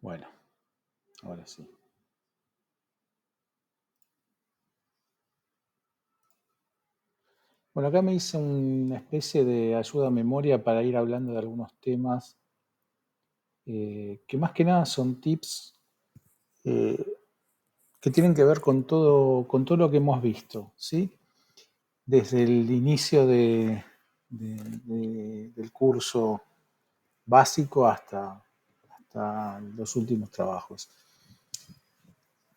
Bueno, ahora sí. Bueno, acá me hice una especie de ayuda a memoria para ir hablando de algunos temas que más que nada son tips eh, que tienen que ver con todo lo que hemos visto, ¿sí? Desde el inicio del curso básico hasta los últimos trabajos.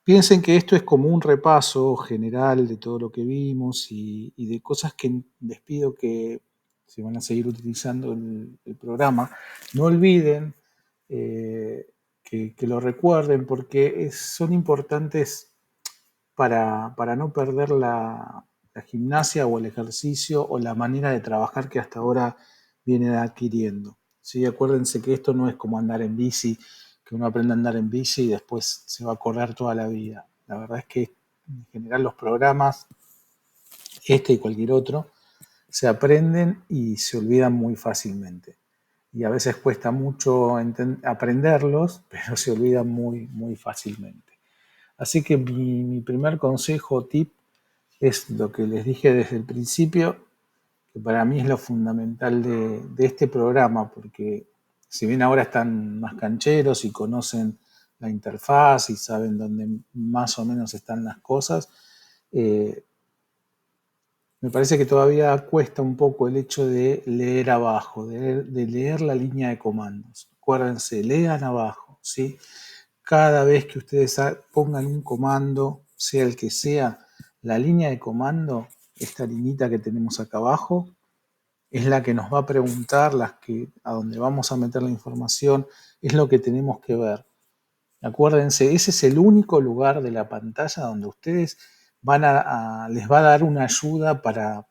Piensen que esto es como un repaso general de todo lo que vimos y de cosas que les pido que si van a seguir utilizando el programa, no olviden que lo recuerden porque son importantes para no perder la gimnasia o el ejercicio o la manera de trabajar que hasta ahora vienen adquiriendo. ¿Sí? Acuérdense que esto no es como andar en bici, que uno aprende a andar en bici y después se va a correr toda la vida. La verdad es que en general los programas, este y cualquier otro, se aprenden y se olvidan muy fácilmente. Y a veces cuesta mucho aprenderlos, pero se olvidan muy, muy fácilmente. Así que mi primer consejo, tip, es lo que les dije desde el principio, que para mí es lo fundamental de este programa, porque si bien ahora están más cancheros y conocen la interfaz y saben dónde más o menos están las cosas, eh, me parece que todavía cuesta un poco el hecho de leer abajo, de leer la línea de comandos. Acuérdense, lean abajo, ¿sí? Cada vez que ustedes pongan un comando, sea el que sea, la línea de comando, esta liñita que tenemos acá abajo, es la que nos va a preguntar, a donde vamos a meter la información, es lo que tenemos que ver. Acuérdense, ese es el único lugar de la pantalla donde ustedes les va a dar una ayuda para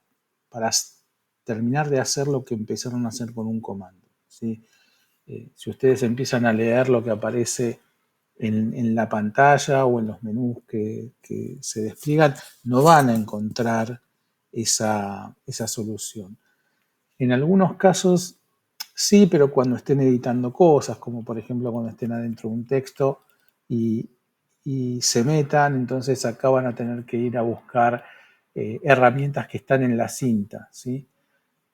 terminar de hacer lo que empezaron a hacer con un comando, ¿sí? Si ustedes empiezan a leer lo que aparece en la pantalla o en los menús que se despliegan, no van a encontrar esa solución. En algunos casos sí, pero cuando estén editando cosas, como por ejemplo cuando estén adentro de un texto y, y se metan, entonces acá van a tener que ir a buscar herramientas que están en la cinta, ¿sí?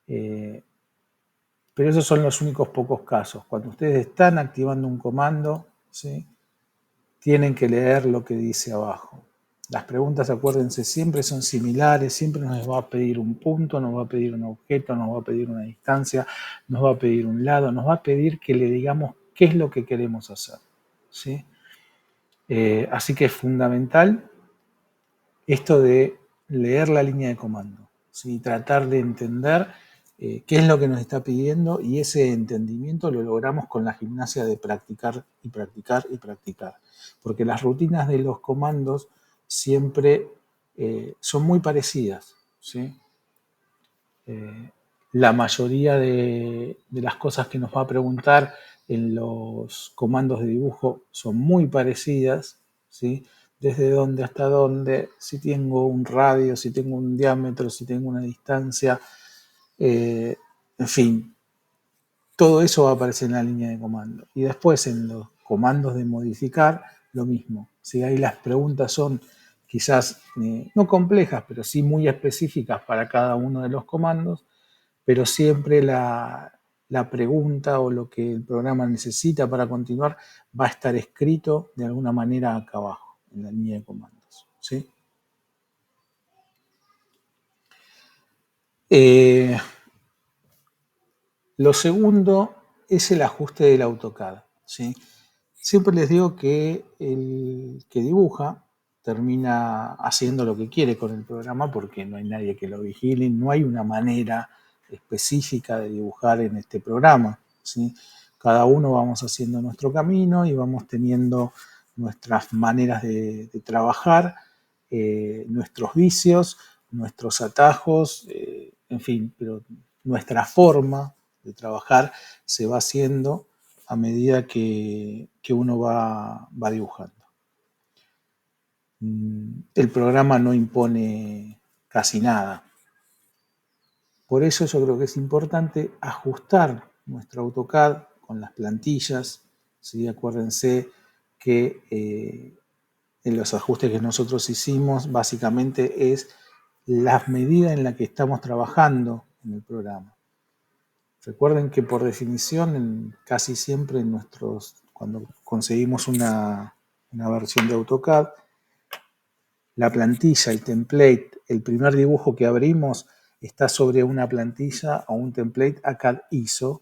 Eh, pero esos son los únicos pocos casos. Cuando ustedes están activando un comando, ¿sí? Tienen que leer lo que dice abajo. Las preguntas, acuérdense, siempre son similares, siempre nos va a pedir un punto, nos va a pedir un objeto, nos va a pedir una distancia, nos va a pedir un lado, nos va a pedir que le digamos qué es lo que queremos hacer, ¿sí? Así que es fundamental esto de leer la línea de comando, ¿sí? Tratar de entender qué es lo que nos está pidiendo y ese entendimiento lo logramos con la gimnasia de practicar y practicar y practicar. Porque las rutinas de los comandos siempre son muy parecidas, ¿sí? La mayoría de las cosas que nos va a preguntar en los comandos de dibujo son muy parecidas, ¿sí? Desde dónde hasta dónde, si tengo un radio, si tengo un diámetro, si tengo una distancia, en fin, todo eso va a aparecer en la línea de comando. Y después en los comandos de modificar, lo mismo. Si ahí las preguntas son quizás no complejas, pero sí muy específicas para cada uno de los comandos, pero siempre la pregunta o lo que el programa necesita para continuar va a estar escrito de alguna manera acá abajo, en la línea de comandos, ¿sí? Eh, lo segundo es el ajuste del AutoCAD, ¿sí? Siempre les digo que el que dibuja termina haciendo lo que quiere con el programa porque no hay nadie que lo vigile, no hay una manera específica de dibujar en este programa, ¿sí? Cada uno vamos haciendo nuestro camino y vamos teniendo nuestras maneras de trabajar, nuestros vicios, nuestros atajos, en fin, pero nuestra forma de trabajar se va haciendo a medida que uno va dibujando. El programa no impone casi nada. Por eso yo creo que es importante ajustar nuestro AutoCAD con las plantillas, ¿sí? Acuérdense que en los ajustes que nosotros hicimos básicamente es la medida en la que estamos trabajando en el programa. Recuerden que por definición, casi siempre cuando conseguimos una versión de AutoCAD, la plantilla, el template, el primer dibujo que abrimos está sobre una plantilla o un template ACAD ISO.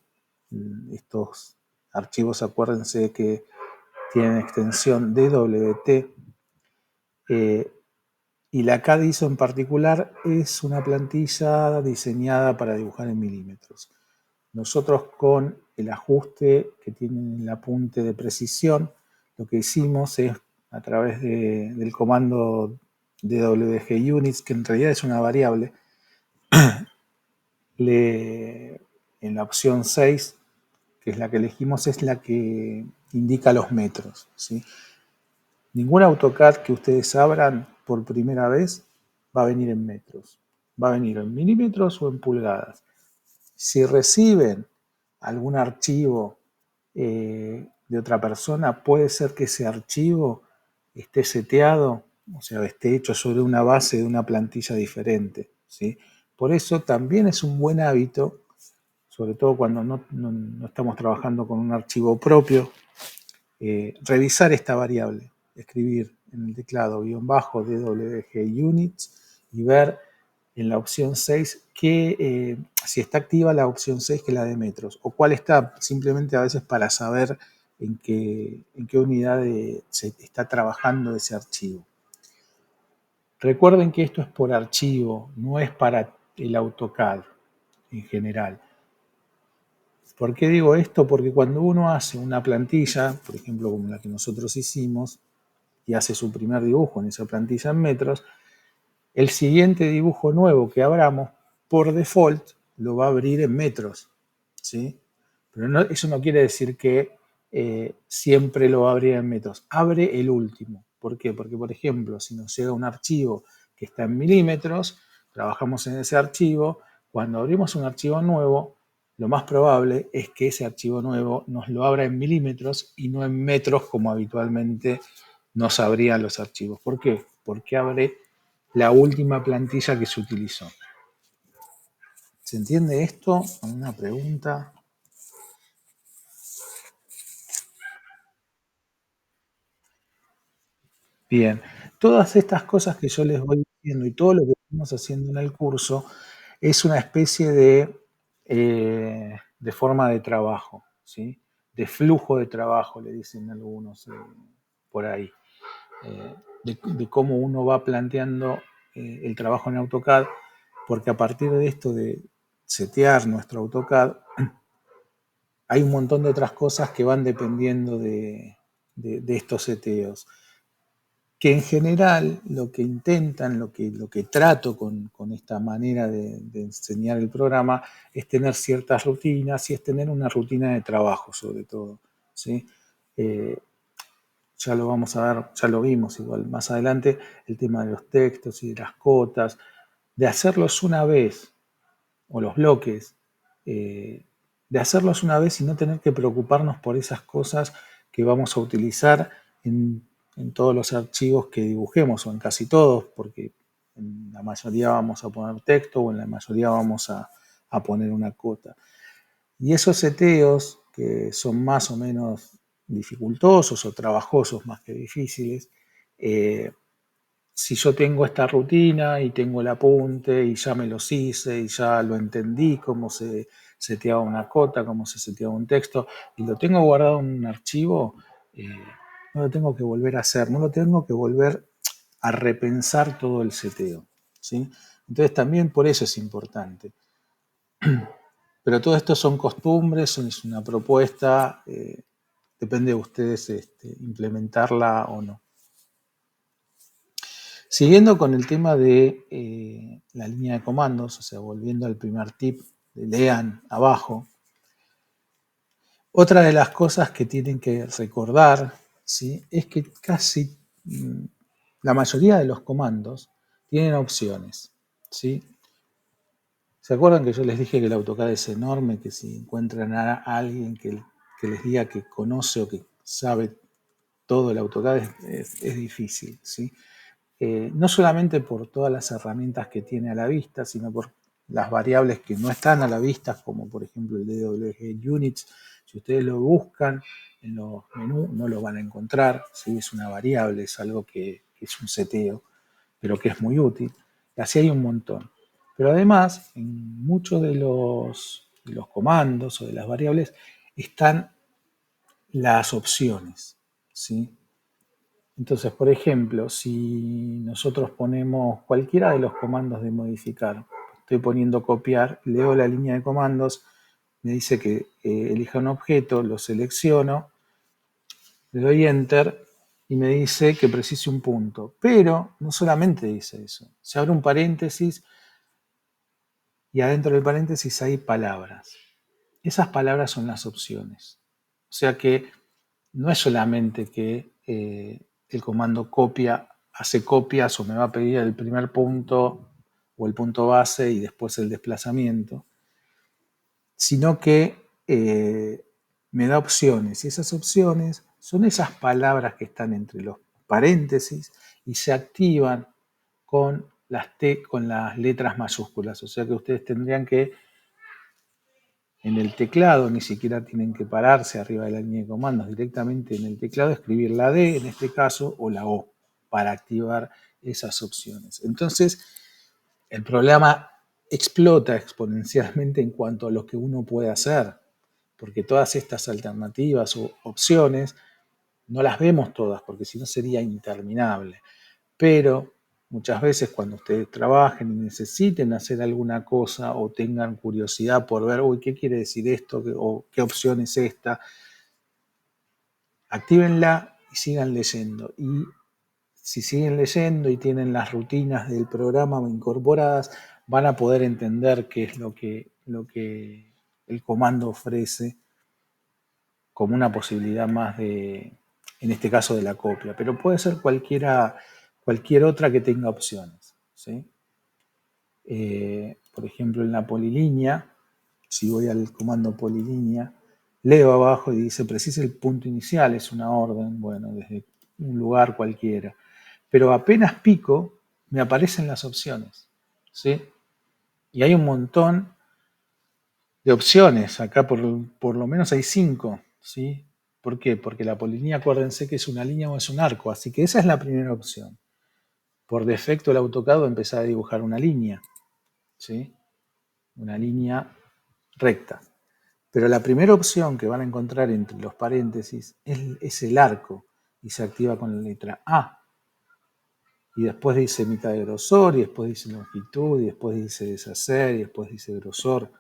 Estos archivos, acuérdense que tienen extensión DWT. Y la CAD ISO en particular es una plantilla diseñada para dibujar en milímetros. Nosotros con el ajuste que tiene el apunte de precisión, lo que hicimos es a través del comando DWG units, que en realidad es una variable, en la opción 6, que es la que elegimos, es la que indica los metros, ¿sí? Ningún AutoCAD que ustedes abran por primera vez va a venir en metros. Va a venir en milímetros o en pulgadas. Si reciben algún archivo de otra persona, puede ser que ese archivo esté seteado, o sea, esté hecho sobre una base de una plantilla diferente, ¿sí? Por eso también es un buen hábito, sobre todo cuando no estamos trabajando con un archivo propio, revisar esta variable, escribir en el teclado -dwg units y ver en la opción 6 si está activa la opción 6, que es la de metros, o cuál está, simplemente a veces para saber en qué unidad se está trabajando ese archivo. Recuerden que esto es por archivo, no es para el AutoCAD en general. ¿Por qué digo esto? Porque cuando uno hace una plantilla, por ejemplo como la que nosotros hicimos, y hace su primer dibujo en esa plantilla en metros, el siguiente dibujo nuevo que abramos, por default, lo va a abrir en metros, ¿sí? Pero eso no quiere decir que siempre lo va a abrir en metros. Abre el último. ¿Por qué? Porque, por ejemplo, si nos llega un archivo que está en milímetros, trabajamos en ese archivo, cuando abrimos un archivo nuevo, lo más probable es que ese archivo nuevo nos lo abra en milímetros y no en metros como habitualmente nos abrían los archivos. ¿Por qué? Porque abre la última plantilla que se utilizó. ¿Se entiende esto? ¿Una pregunta? Bien, todas estas cosas que yo les voy diciendo y todo lo que estamos haciendo en el curso es una especie de forma de trabajo, ¿sí? De flujo de trabajo, le dicen algunos por ahí, de cómo uno va planteando el trabajo en AutoCAD, porque a partir de esto de setear nuestro AutoCAD, hay un montón de otras cosas que van dependiendo de estos seteos, que en general lo que intentan, lo que trato con esta manera de enseñar el programa es tener ciertas rutinas y es tener una rutina de trabajo sobre todo, ¿sí? Eh, ya lo vamos a ver, ya lo vimos igual más adelante, el tema de los textos y de las cotas, de hacerlos una vez, o los bloques, eh, de hacerlos una vez y no tener que preocuparnos por esas cosas que vamos a utilizar en todos los archivos que dibujemos, o en casi todos, porque en la mayoría vamos a poner texto o en la mayoría vamos a poner una cota. Y esos seteos, que son más o menos dificultosos o trabajosos más que difíciles, si yo tengo esta rutina y tengo el apunte y ya me los hice y ya lo entendí, cómo se seteaba una cota, cómo se seteaba un texto, y lo tengo guardado en un archivo, eh, no lo tengo que volver a hacer, no lo tengo que volver a repensar todo el seteo, ¿sí? Entonces también por eso es importante. Pero todo esto son costumbres, es una propuesta, depende de ustedes implementarla o no. Siguiendo con el tema de la línea de comandos, o sea, volviendo al primer tip, de lean abajo, otra de las cosas que tienen que recordar, ¿sí? Es que casi la mayoría de los comandos tienen opciones, ¿sí? ¿Se acuerdan que yo les dije que el AutoCAD es enorme, que si encuentran a alguien que les diga que conoce o que sabe todo el AutoCAD es difícil, ¿sí? No solamente por todas las herramientas que tiene a la vista, sino por las variables que no están a la vista, como por ejemplo el DWG Units. Si ustedes lo buscan en los menús, no lo van a encontrar, ¿sí? Es una variable, es algo que es un seteo, pero que es muy útil. Y así hay un montón. Pero además, en muchos de los comandos o de las variables están las opciones, ¿sí? Entonces, por ejemplo, si nosotros ponemos cualquiera de los comandos de modificar, estoy poniendo copiar, leo la línea de comandos, me dice que elija un objeto, lo selecciono, le doy enter y me dice que precise un punto. Pero no solamente dice eso, se abre un paréntesis y adentro del paréntesis hay palabras. Esas palabras son las opciones. O sea que no es solamente que el comando copia hace copias o me va a pedir el primer punto o el punto base y después el desplazamiento, sino que me da opciones. Y esas opciones son esas palabras que están entre los paréntesis y se activan con con las letras mayúsculas. O sea que ustedes tendrían que en el teclado, ni siquiera tienen que pararse arriba de la línea de comandos, directamente en el teclado escribir la D en este caso o la O para activar esas opciones. Entonces, el programa explota exponencialmente en cuanto a lo que uno puede hacer, porque todas estas alternativas o opciones no las vemos todas, porque si no sería interminable. Pero muchas veces cuando ustedes trabajen y necesiten hacer alguna cosa o tengan curiosidad por ver, uy, ¿qué quiere decir esto? O qué opción es esta, actívenla y sigan leyendo. Y si siguen leyendo y tienen las rutinas del programa incorporadas, van a poder entender qué es lo que el comando ofrece como una posibilidad más de, en este caso, de la copia. Pero puede ser cualquier otra que tenga opciones, ¿sí? Por ejemplo, en la polilínea, si voy al comando polilínea, leo abajo y dice precisa el punto inicial, es una orden, bueno, desde un lugar cualquiera. Pero apenas pico, me aparecen las opciones, ¿sí? Y hay un montón de opciones, acá por lo menos hay 5, ¿sí? ¿Por qué? Porque la polilínea, acuérdense que es una línea o es un arco, así que esa es la primera opción. Por defecto el AutoCAD va a empezar a dibujar una línea, ¿sí? Una línea recta. Pero la primera opción que van a encontrar entre los paréntesis es el arco y se activa con la letra A. Y después dice mitad de grosor, y después dice longitud, y después dice deshacer, y después dice grosor,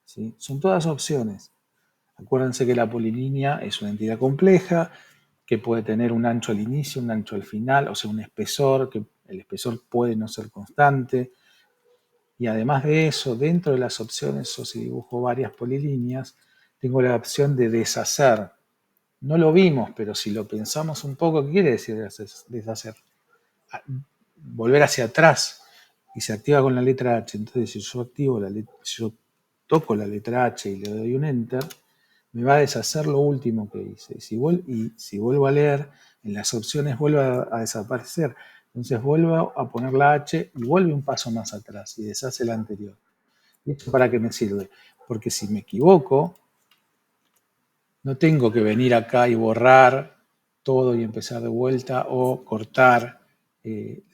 ¿sí? Son todas opciones. Acuérdense que la polilínea es una entidad compleja que puede tener un ancho al inicio, un ancho al final, o sea, un espesor, que el espesor puede no ser constante. Y además de eso, dentro de las opciones, o si dibujo varias polilíneas, tengo la opción de deshacer. No lo vimos, pero si lo pensamos un poco, ¿qué quiere decir deshacer? Volver hacia atrás y se activa con la letra H. Entonces, si yo toco la letra H y le doy un enter, me va a deshacer lo último que hice. Y si vuelvo a leer, en las opciones vuelve a desaparecer. Entonces vuelvo a poner la H y vuelve un paso más atrás y deshace el anterior. ¿Y esto para qué me sirve? Porque si me equivoco, no tengo que venir acá y borrar todo y empezar de vuelta o cortar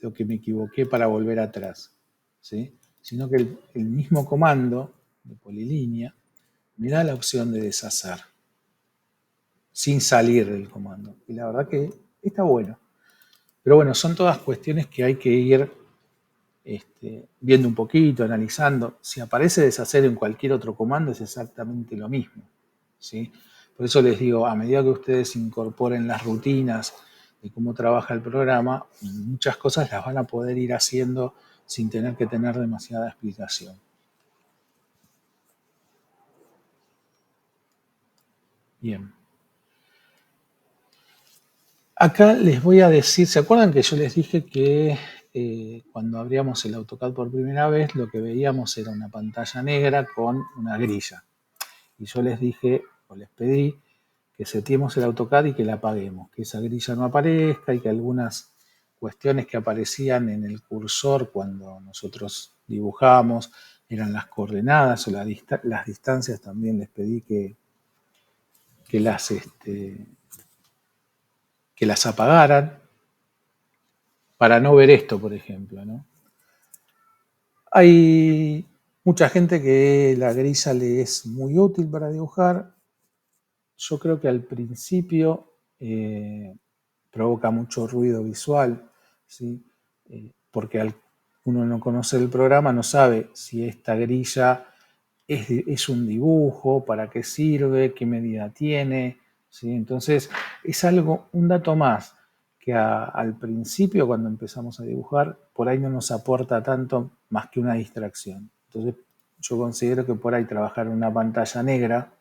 lo que me equivoqué para volver atrás, ¿sí? Sino que el mismo comando de polilínea me da la opción de deshacer sin salir del comando. Y la verdad que está bueno. Pero bueno, son todas cuestiones que hay que ir viendo un poquito, analizando. Si aparece deshacer en cualquier otro comando es exactamente lo mismo, ¿sí? Por eso les digo, a medida que ustedes incorporen las rutinas de cómo trabaja el programa, muchas cosas las van a poder ir haciendo sin tener que tener demasiada explicación. Bien. Acá les voy a decir, ¿se acuerdan que yo les dije que cuando abríamos el AutoCAD por primera vez lo que veíamos era una pantalla negra con una grilla? Y yo les dije, o les pedí, que seteemos el AutoCAD y que la apaguemos, que esa grilla no aparezca y que algunas cuestiones que aparecían en el cursor cuando nosotros dibujamos eran las coordenadas o las distancias, también les pedí que las, que las apagaran para no ver esto, por ejemplo, ¿no? Hay mucha gente que la grilla le es muy útil para dibujar. Yo creo que al principio provoca mucho ruido visual, ¿sí? Porque uno no conoce el programa, no sabe si esta grilla es un dibujo, para qué sirve, qué medida tiene, ¿sí? Entonces es algo, un dato más que al principio cuando empezamos a dibujar por ahí no nos aporta tanto más que una distracción. Entonces yo considero que por ahí trabajar en una pantalla negra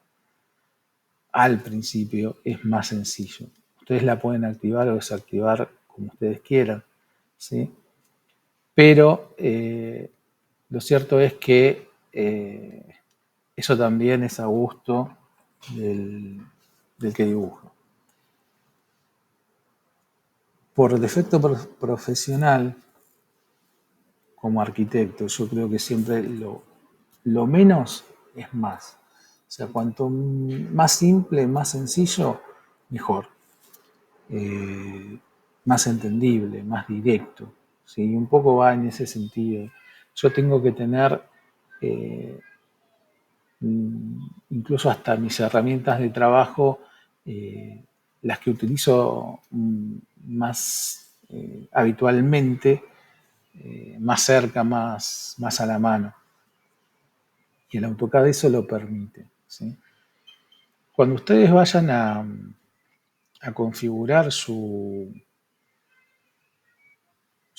al principio es más sencillo. Ustedes la pueden activar o desactivar como ustedes quieran, ¿sí? Pero lo cierto es que eso también es a gusto del que dibuja. Por defecto profesional, como arquitecto, yo creo que siempre lo menos es más. O sea, cuanto más simple, más sencillo, mejor. Eh, más entendible, más directo. ¿Sí? Un poco va en ese sentido. Yo tengo que tener eh, incluso hasta mis herramientas de trabajo, las que utilizo más habitualmente, más cerca, más a la mano. Y el AutoCAD eso lo permite. ¿Sí? Cuando ustedes vayan a configurar su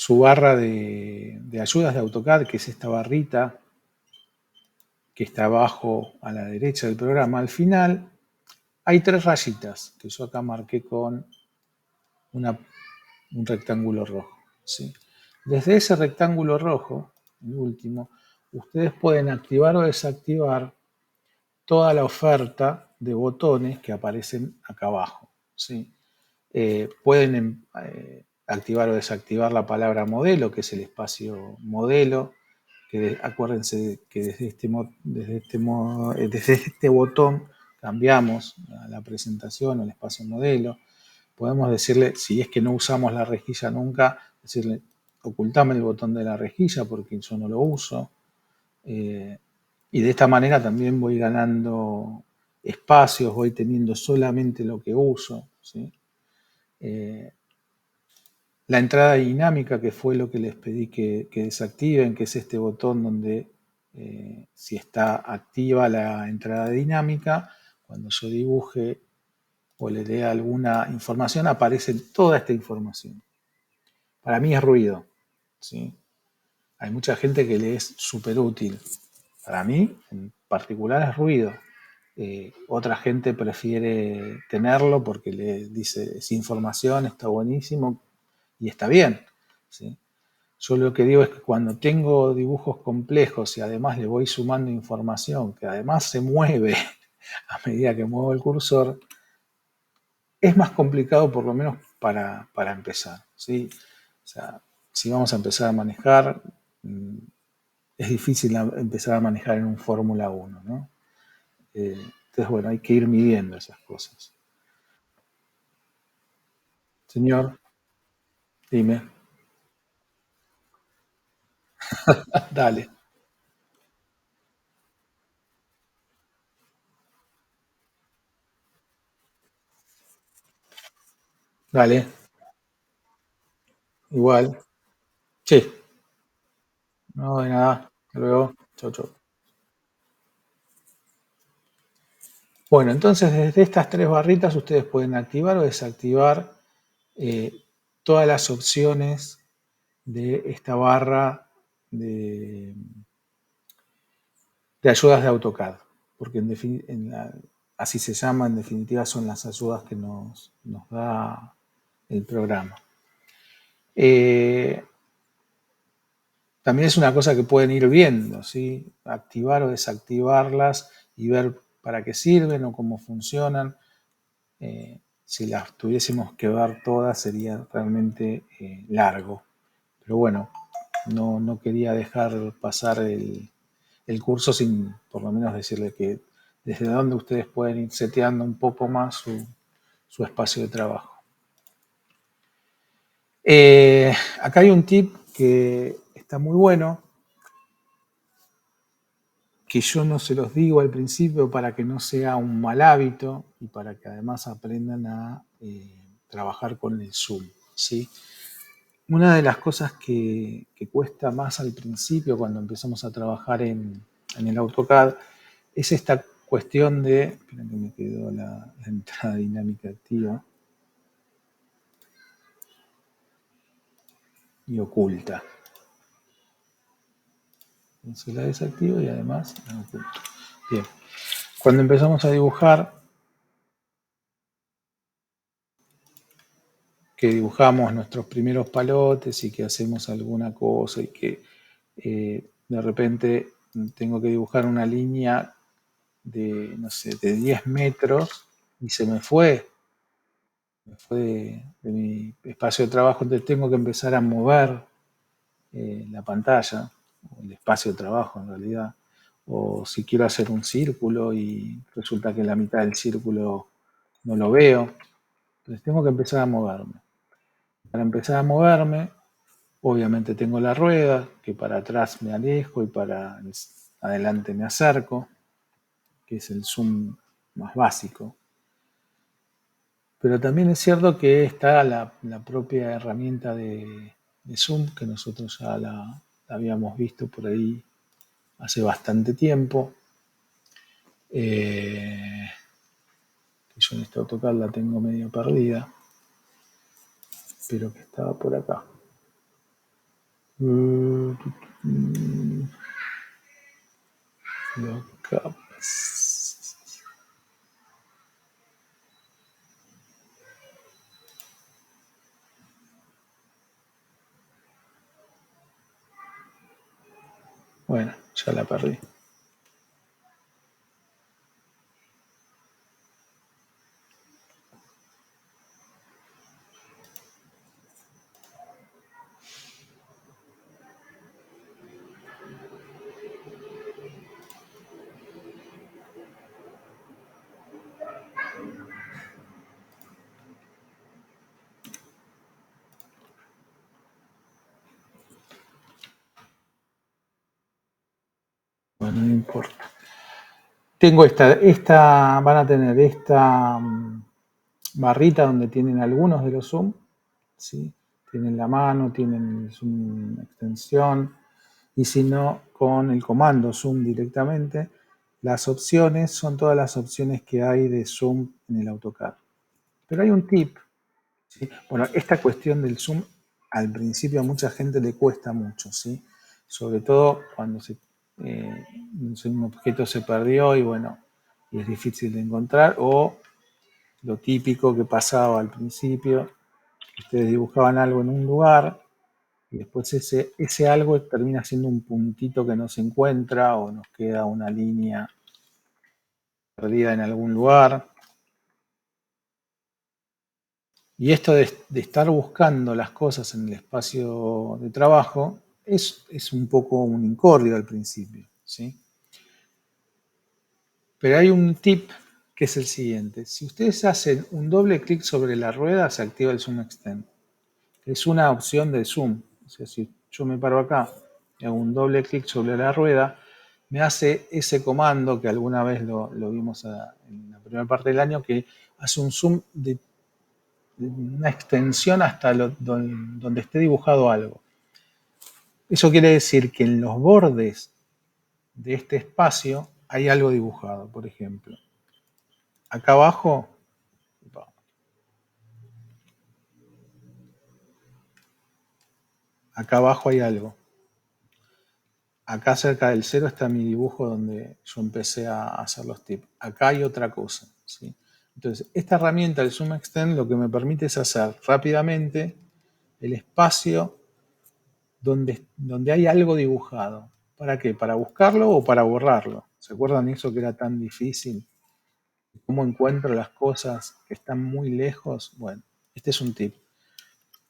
barra de ayudas de AutoCAD, que es esta barrita que está abajo a la derecha del programa, al final hay tres rayitas que yo acá marqué con un rectángulo rojo. ¿Sí? Desde ese rectángulo rojo, el último, ustedes pueden activar o desactivar toda la oferta de botones que aparecen acá abajo. ¿Sí? Pueden activar o desactivar la palabra modelo, que es el espacio modelo, que acuérdense que desde este botón cambiamos la presentación o el espacio modelo. Podemos decirle, si es que no usamos la rejilla nunca, decirle, ocultame el botón de la rejilla porque yo no lo uso. Y de esta manera también voy ganando espacios, voy teniendo solamente lo que uso. ¿Sí? Eh, la entrada dinámica, que fue lo que les pedí que desactiven, que es este botón donde si está activa la entrada dinámica, cuando yo dibuje o le dé alguna información, aparece toda esta información. Para mí es ruido, ¿sí? Hay mucha gente que le es súper útil. Para mí, en particular, es ruido. Otra gente prefiere tenerlo porque le dice, es información, está buenísimo y está bien, ¿sí? Yo lo que digo es que cuando tengo dibujos complejos y además le voy sumando información, que además se mueve a medida que muevo el cursor, es más complicado por lo menos para empezar, ¿sí? O sea, si vamos a empezar a manejar, es difícil empezar a manejar en un Fórmula 1, ¿no? Entonces, bueno, hay que ir midiendo esas cosas. Señor, dime. Dale, dale, igual. Sí, no, de nada. Hasta luego. Chau, chau. Bueno, entonces desde estas tres barritas ustedes pueden activar o desactivar eh, todas las opciones de esta barra de, de ayudas de AutoCAD, porque así se llama, en definitiva son las ayudas que nos da el programa. Eh, También es una cosa que pueden ir viendo, ¿sí? Activar o desactivarlas y ver para qué sirven o cómo funcionan. Si las tuviésemos que ver todas sería realmente largo. Pero bueno, no quería dejar pasar el curso sin por lo menos decirle que desde donde ustedes pueden ir seteando un poco más su espacio de trabajo. Acá hay un tip que está muy bueno, que yo no se los digo al principio para que no sea un mal hábito y para que además aprendan a trabajar con el Zoom, ¿sí? Una de las cosas que cuesta más al principio cuando empezamos a trabajar en el AutoCAD es esta cuestión de, esperen que me quedó la entrada dinámica activa y oculta. Entonces la desactivo y además la oculto. Bien, cuando empezamos a dibujar, que dibujamos nuestros primeros palotes y que hacemos alguna cosa y que de repente tengo que dibujar una línea de, no sé, de 10 metros y se me fue de mi espacio de trabajo, entonces tengo que empezar a mover la pantalla, o el espacio de trabajo en realidad, o si quiero hacer un círculo y resulta que la mitad del círculo no lo veo, entonces tengo que empezar a moverme. Para empezar a moverme, obviamente tengo la rueda, que para atrás me alejo y para adelante me acerco, que es el zoom más básico. Pero también es cierto que está la propia herramienta de Zoom, que nosotros ya la habíamos visto por ahí hace bastante tiempo. Que yo en este AutoCAD la tengo medio perdida, pero que estaba por acá. Bueno, ya la perdí. Bueno, no importa. Tengo van a tener esta barrita donde tienen algunos de los Zoom, ¿sí? Tienen la mano, tienen Zoom extensión, y si no, con el comando Zoom directamente, las opciones son todas las opciones que hay de Zoom en el AutoCAD. Pero hay un tip, ¿sí? Bueno, esta cuestión del Zoom al principio a mucha gente le cuesta mucho, ¿sí? Sobre todo cuando un objeto se perdió y bueno, y es difícil de encontrar, o lo típico que pasaba al principio, ustedes dibujaban algo en un lugar y después ese algo termina siendo un puntito que no se encuentra o nos queda una línea perdida en algún lugar. Y esto de estar buscando las cosas en el espacio de trabajo es un poco un incordio al principio, ¿sí? Pero hay un tip que es el siguiente. Si ustedes hacen un doble clic sobre la rueda, se activa el Zoom Extend. Es una opción de Zoom. O sea, si yo me paro acá y hago un doble clic sobre la rueda, me hace ese comando que alguna vez lo vimos en la primera parte del año, que hace un zoom de una extensión hasta donde esté dibujado algo. Eso quiere decir que en los bordes de este espacio hay algo dibujado, por ejemplo. Acá abajo, hay algo. Acá cerca del cero está mi dibujo donde yo empecé a hacer los tips. Acá hay otra cosa, ¿sí? Entonces, esta herramienta, el Zoom Extend, lo que me permite es hacer rápidamente el espacio donde hay algo dibujado. ¿Para qué? ¿Para buscarlo o para borrarlo? ¿Se acuerdan de eso que era tan difícil? ¿Cómo encuentro las cosas que están muy lejos? Bueno, este es un tip.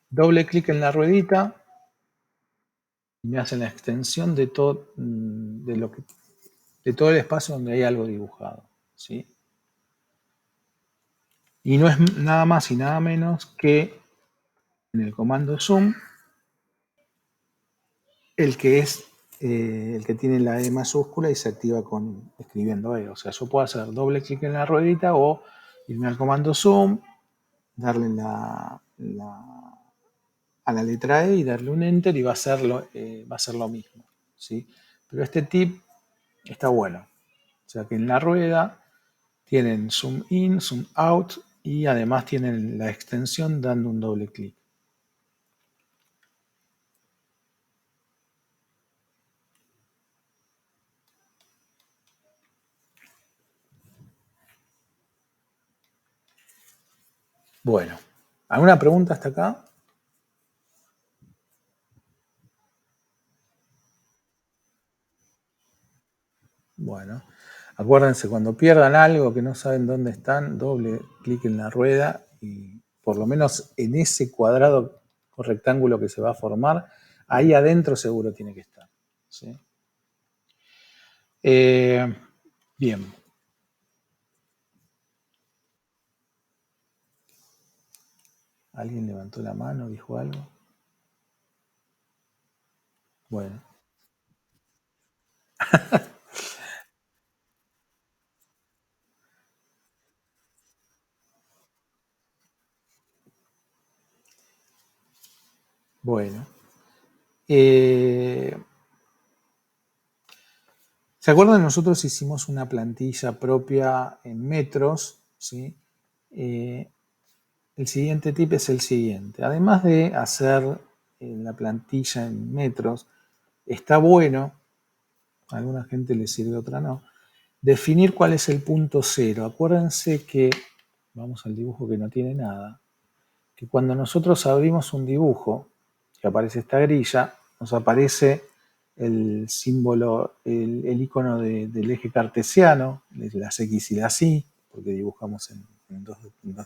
Doble clic en la ruedita y me hace la extensión de todo, de todo el espacio donde hay algo dibujado, ¿sí? Y no es nada más y nada menos que en el comando zoom el que es el que tiene la E mayúscula y se activa con escribiendo E. O sea, yo puedo hacer doble clic en la ruedita o irme al comando zoom, darle a la letra E y darle un enter y va a ser lo mismo, ¿sí? Pero este tip está bueno. O sea que en la rueda tienen zoom in, zoom out y además tienen la extensión dando un doble clic. Bueno, ¿alguna pregunta hasta acá? Bueno, acuérdense, cuando pierdan algo que no saben dónde están, doble clic en la rueda y por lo menos en ese cuadrado o rectángulo que se va a formar, ahí adentro seguro tiene que estar, ¿sí? Eh, bien, ¿alguien levantó la mano, dijo algo? Bueno, bueno. Eh, ¿Se acuerdan? Nosotros hicimos una plantilla propia en metros, ¿sí? Eh, el siguiente tip es el siguiente. Además de hacer la plantilla en metros, está bueno, a alguna gente le sirve, a otra no, definir cuál es el punto cero. Acuérdense que, vamos al dibujo que no tiene nada, que cuando nosotros abrimos un dibujo, que aparece esta grilla, nos aparece el símbolo, el icono del eje cartesiano, de las X y las Y, porque dibujamos en dos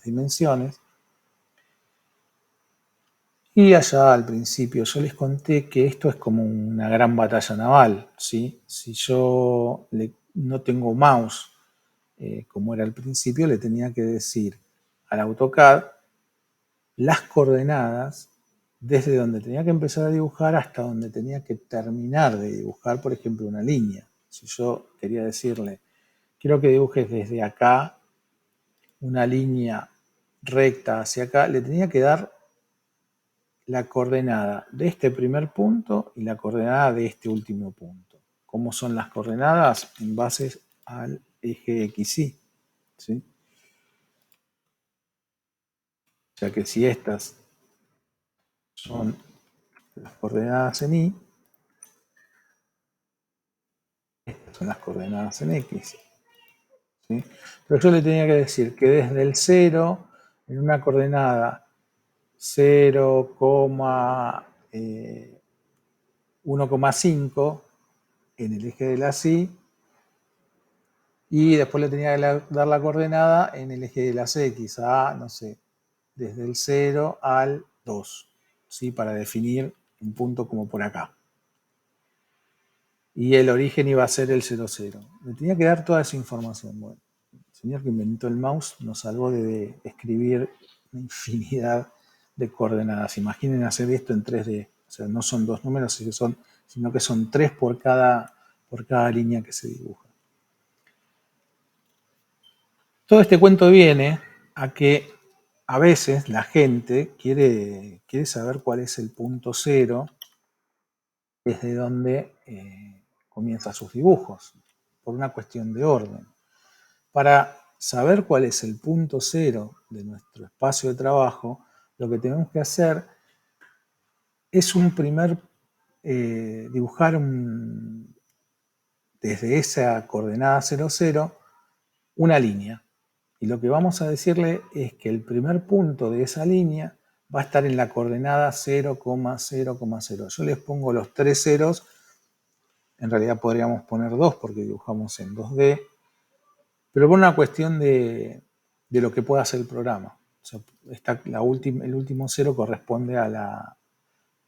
dimensiones. Y allá al principio yo les conté que esto es como una gran batalla naval, ¿sí? Si yo no tengo mouse, como era al principio, le tenía que decir al AutoCAD las coordenadas desde donde tenía que empezar a dibujar hasta donde tenía que terminar de dibujar, por ejemplo, una línea. Si yo quería decirle, quiero que dibujes desde acá una línea recta hacia acá, le tenía que dar la coordenada de este primer punto y la coordenada de este último punto. ¿Cómo son las coordenadas? En base al eje XY. ¿Sí? O sea que si estas son las coordenadas en Y, estas son las coordenadas en X. ¿Sí? Pero yo le tenía que decir que desde el 0, en una coordenada 0,1,5 en el eje de la Y, y después le tenía que dar la coordenada en el eje de las X, a, no sé, desde el 0 al 2, ¿sí? Para definir un punto como por acá. Y el origen iba a ser el 0, 0. Le tenía que dar toda esa información. Bueno, el señor que inventó el mouse nos salvó de escribir una infinidad de coordenadas. Imaginen hacer esto en 3D. O sea, no son dos números, sino que son tres por cada línea que se dibuja. Todo este cuento viene a que a veces la gente quiere saber cuál es el punto cero desde donde comienza sus dibujos, por una cuestión de orden. Para saber cuál es el punto cero de nuestro espacio de trabajo, lo que tenemos que hacer es dibujar desde esa coordenada 0, 0 una línea. Y lo que vamos a decirle es que el primer punto de esa línea va a estar en la coordenada 0,0,0. Yo les pongo los tres ceros, en realidad podríamos poner dos porque dibujamos en 2D, pero por una cuestión de lo que pueda hacer el programa. O sea, el último cero corresponde a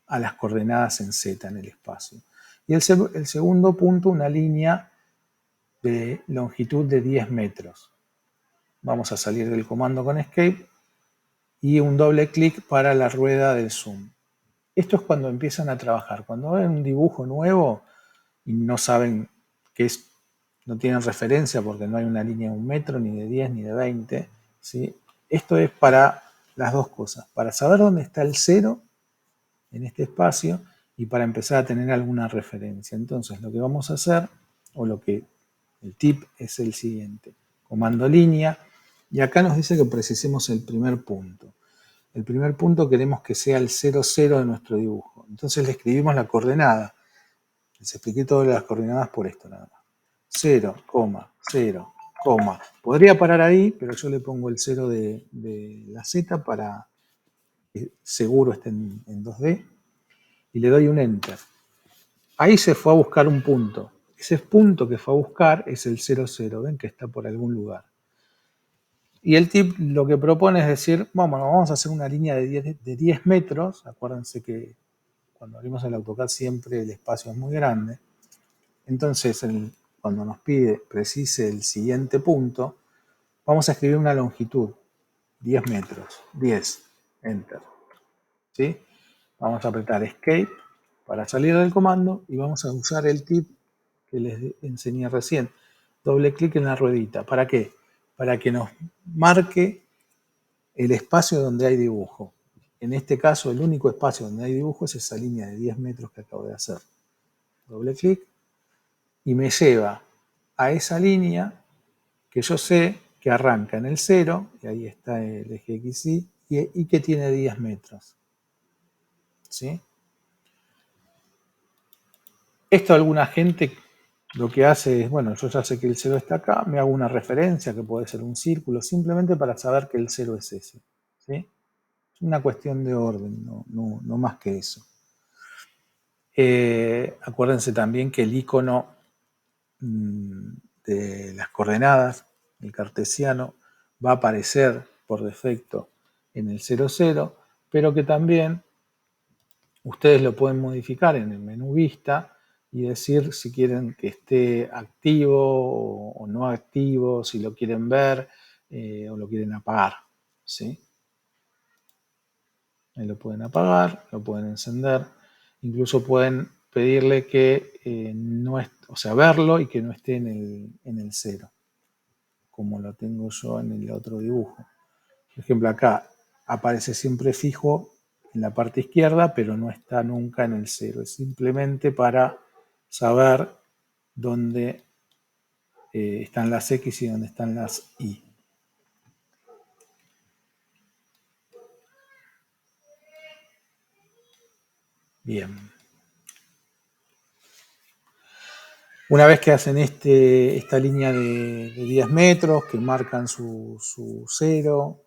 las coordenadas en Z en el espacio. Y el segundo punto, una línea de longitud de 10 metros. Vamos a salir del comando con Escape y un doble clic para la rueda del zoom. Esto es cuando empiezan a trabajar. Cuando ven un dibujo nuevo y no saben qué es, no tienen referencia porque no hay una línea de 1 metro, ni de 10, ni de 20. ¿Sí? Esto es para las dos cosas. Para saber dónde está el cero en este espacio y para empezar a tener alguna referencia. Entonces lo que vamos a hacer, o lo que el tip es el siguiente. Comando línea, y acá nos dice que precisemos el primer punto. El primer punto queremos que sea el 0, 0 de nuestro dibujo. Entonces le escribimos la coordenada. Les expliqué todas las coordenadas por esto nada más. 0, 0, podría parar ahí, pero yo le pongo el 0 de la Z para que seguro esté en 2D y le doy un Enter. Ahí se fue a buscar un punto. Ese punto que fue a buscar es el 0, 0. Ven que está por algún lugar. Y el tip lo que propone es decir, vamos a hacer una línea de 10 metros. Acuérdense que cuando abrimos el AutoCAD siempre el espacio es muy grande. Entonces, cuando nos pide precise el siguiente punto, vamos a escribir una longitud, 10 metros, 10, Enter. ¿Sí? Vamos a apretar Escape para salir del comando y vamos a usar el tip que les enseñé recién. Doble clic en la ruedita. ¿Para qué? Para que nos marque el espacio donde hay dibujo. En este caso, el único espacio donde hay dibujo es esa línea de 10 metros que acabo de hacer. Doble clic y me lleva a esa línea que yo sé que arranca en el 0, y ahí está el eje XY, y que tiene 10 metros. ¿Sí? Esto alguna gente lo que hace es, bueno, yo ya sé que el 0 está acá, me hago una referencia que puede ser un círculo, simplemente para saber que el 0 es ese. ¿Sí? Es una cuestión de orden, no más que eso. Acuérdense también que el icono de las coordenadas, el cartesiano, va a aparecer por defecto en el 00, pero que también ustedes lo pueden modificar en el menú vista y decir si quieren que esté activo o no activo, si lo quieren ver o lo quieren apagar. ¿Sí? Ahí lo pueden apagar, lo pueden encender, incluso pueden pedirle que no es, o sea, verlo y que no esté en el 0, como lo tengo yo en el otro dibujo. Por ejemplo, acá aparece siempre fijo en la parte izquierda, pero no está nunca en el 0. Es simplemente para saber dónde están las X y dónde están las Y. Bien. Una vez que hacen esta línea de 10 metros, que marcan su 0,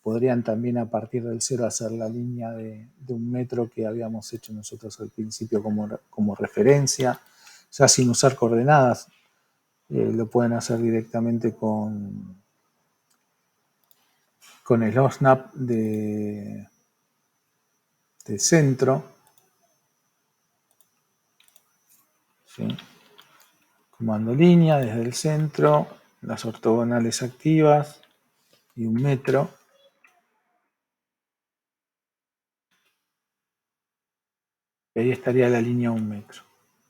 podrían también a partir del 0 hacer la línea de 1 metro que habíamos hecho nosotros al principio como referencia, ya sin usar coordenadas. Lo pueden hacer directamente con el OSNAP de centro. ¿Sí? Comando línea desde el centro, las ortogonales activas y 1 metro. Y ahí estaría la línea 1 metro.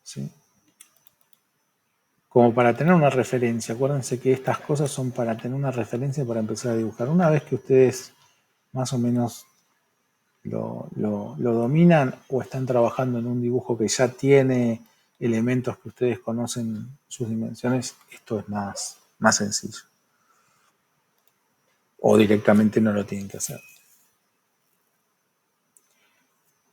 ¿Sí? Como para tener una referencia. Acuérdense que estas cosas son para tener una referencia para empezar a dibujar. Una vez que ustedes más o menos lo dominan o están trabajando en un dibujo que ya tiene elementos que ustedes conocen sus dimensiones, esto es más sencillo. O directamente no lo tienen que hacer.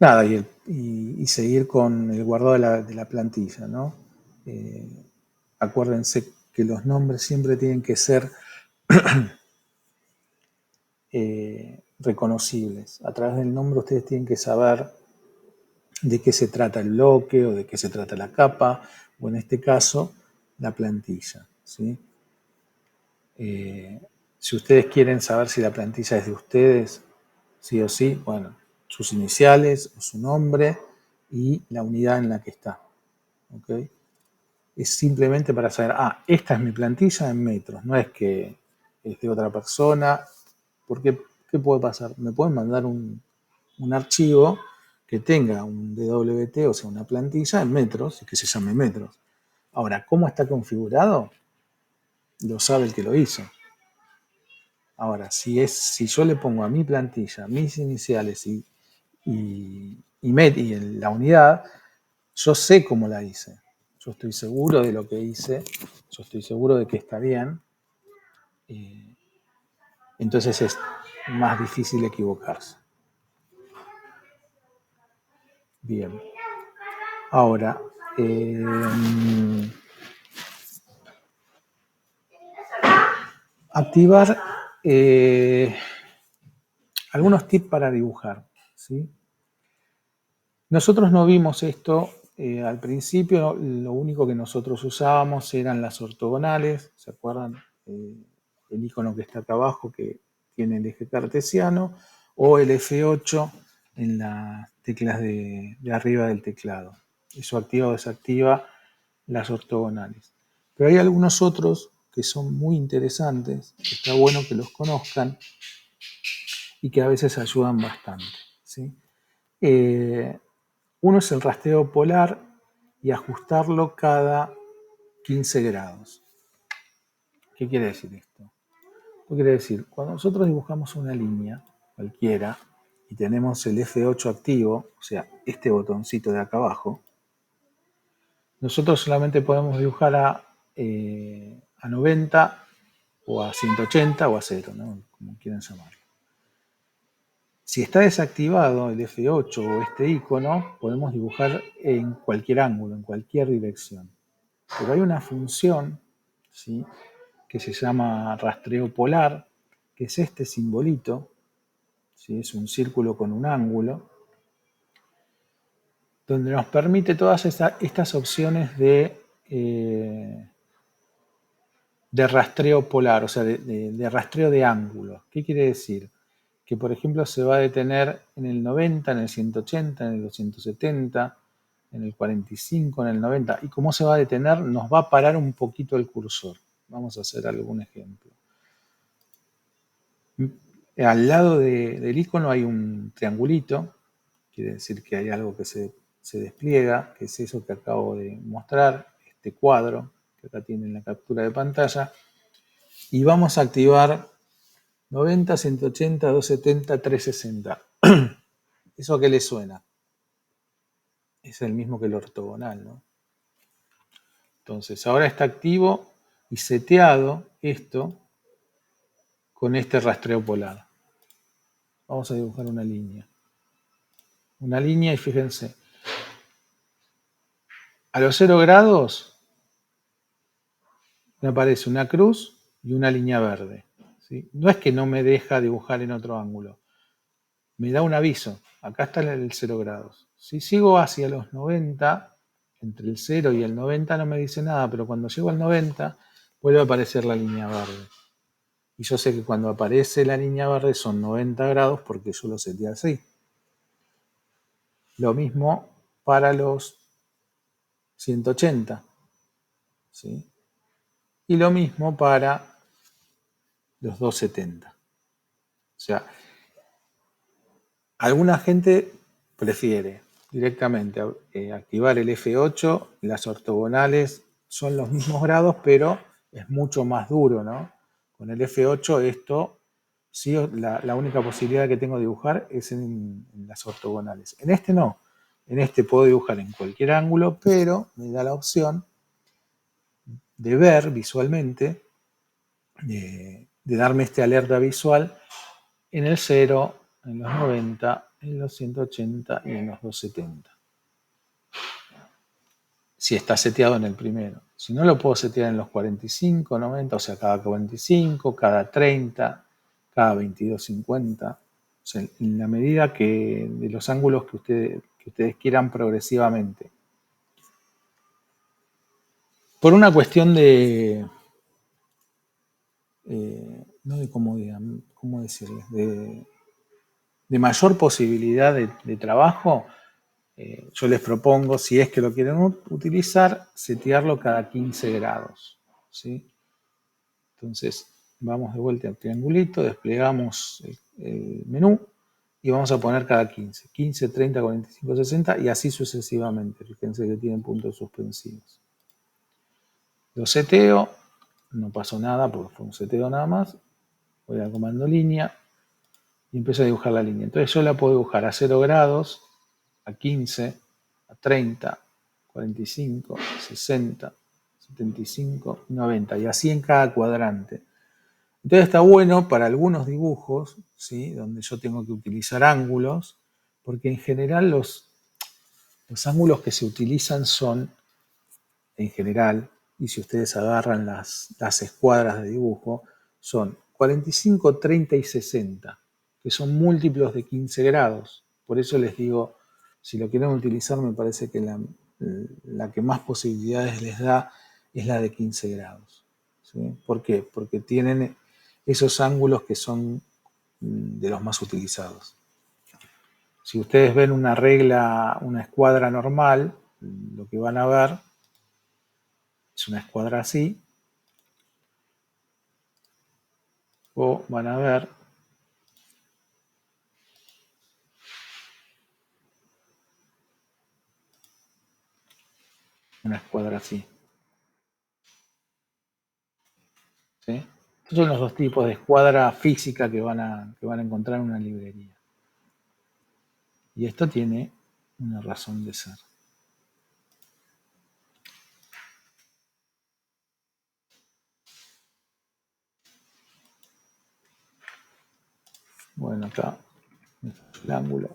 Nada, y seguir con el guardado de la plantilla, ¿no? Acuérdense que los nombres siempre tienen que ser reconocibles. A través del nombre ustedes tienen que saber de qué se trata el bloque o de qué se trata la capa, o en este caso, la plantilla. ¿Sí? Si ustedes quieren saber si la plantilla es de ustedes, sí o sí, bueno, sus iniciales o su nombre y la unidad en la que está. ¿Okay? Es simplemente para saber, esta es mi plantilla en metros, no es que es de otra persona, porque ¿qué puede pasar? Me pueden mandar un archivo que tenga un DWT, o sea, una plantilla en metros y que se llame metros. Ahora, ¿cómo está configurado? Lo sabe el que lo hizo. Ahora, si yo le pongo a mi plantilla mis iniciales y la unidad, yo sé cómo la hice. Yo estoy seguro de lo que hice, yo estoy seguro de que está bien. Entonces es más difícil equivocarse. Bien. Ahora, activar algunos tips para dibujar, ¿sí? Nosotros no vimos esto al principio, lo único que nosotros usábamos eran las ortogonales, ¿se acuerdan? El icono que está acá abajo que tiene el eje cartesiano, o el F8 en las teclas de arriba del teclado. Eso activa o desactiva las ortogonales. Pero hay algunos otros que son muy interesantes, que está bueno que los conozcan y que a veces ayudan bastante, ¿sí? Uno es el rastreo polar y ajustarlo cada 15 grados. ¿Qué quiere decir esto? Esto quiere decir, cuando nosotros dibujamos una línea cualquiera y tenemos el F8 activo, o sea, este botoncito de acá abajo, nosotros solamente podemos dibujar a 90 o a 180 o a 0, ¿no? Como quieran llamarlo. Si está desactivado el F8 o este icono, podemos dibujar en cualquier ángulo, en cualquier dirección. Pero hay una función, ¿sí?, que se llama rastreo polar, que es este simbolito, ¿sí?, es un círculo con un ángulo, donde nos permite todas estas opciones de rastreo polar, o sea, de rastreo de ángulos. ¿Qué quiere decir? Que, por ejemplo, se va a detener en el 90, en el 180, en el 270, en el 45, en el 90. ¿Y cómo se va a detener? Nos va a parar un poquito el cursor. Vamos a hacer algún ejemplo. Al lado del icono hay un triangulito, quiere decir que hay algo que se despliega, que es eso que acabo de mostrar, este cuadro que acá tienen la captura de pantalla, y vamos a activar 90, 180, 270, 360. ¿Eso a qué le suena? Es el mismo que el ortogonal, ¿no? Entonces, ahora está activo y seteado esto con este rastreo polar. Vamos a dibujar una línea. Una línea y fíjense, a los 0 grados me aparece una cruz y una línea verde, ¿sí? No es que no me deja dibujar en otro ángulo, me da un aviso. Acá está el 0 grados. Si sigo hacia los 90, entre el 0 y el 90 no me dice nada, pero cuando llego al 90 vuelve a aparecer la línea verde. Y yo sé que cuando aparece la línea verde son 90 grados porque yo lo seteé así. Lo mismo para los 180, ¿sí? Y lo mismo para los 270. O sea, alguna gente prefiere directamente activar el F8, las ortogonales son los mismos grados, pero es mucho más duro, ¿no? Con el F8 esto, sí, la única posibilidad que tengo de dibujar es en las ortogonales. En este no, en este puedo dibujar en cualquier ángulo, pero me da la opción de ver visualmente, de darme este alerta visual en el 0, en los 90, en los 180 y en los 270. Si está seteado en el primero. Si no, lo puedo setear en los 45, 90, o sea, cada 45, cada 30, cada 22, 50. O sea, en la medida de los ángulos que ustedes quieran progresivamente. Por una cuestión de no de comodidad, ¿cómo decirles? De mayor posibilidad de trabajo, yo les propongo, si es que lo quieren utilizar, setearlo cada 15 grados. ¿Sí? Entonces, vamos de vuelta al triangulito, desplegamos el menú y vamos a poner cada 15. 15, 30, 45, 60 y así sucesivamente. Fíjense que tienen puntos suspensivos. Lo seteo, no pasó nada porque fue un seteo nada más. Voy al comando línea y empiezo a dibujar la línea. Entonces yo la puedo dibujar a 0 grados, a 15, a 30, 45, 60, 75, 90 y así en cada cuadrante. Entonces está bueno para algunos dibujos, ¿sí? Donde yo tengo que utilizar ángulos, porque en general los ángulos que se utilizan son, en general, y si ustedes agarran las escuadras de dibujo, son 45, 30 y 60, que son múltiplos de 15 grados. Por eso les digo, si lo quieren utilizar, me parece que la que más posibilidades les da es la de 15 grados. ¿Sí? ¿Por qué? Porque tienen esos ángulos que son de los más utilizados. Si ustedes ven una regla, una escuadra normal, lo que van a ver es una escuadra así, o van a ver una escuadra así. ¿Sí? Estos son los dos tipos de escuadra física que van a encontrar en una librería. Y esto tiene una razón de ser. Bueno, acá el ángulo.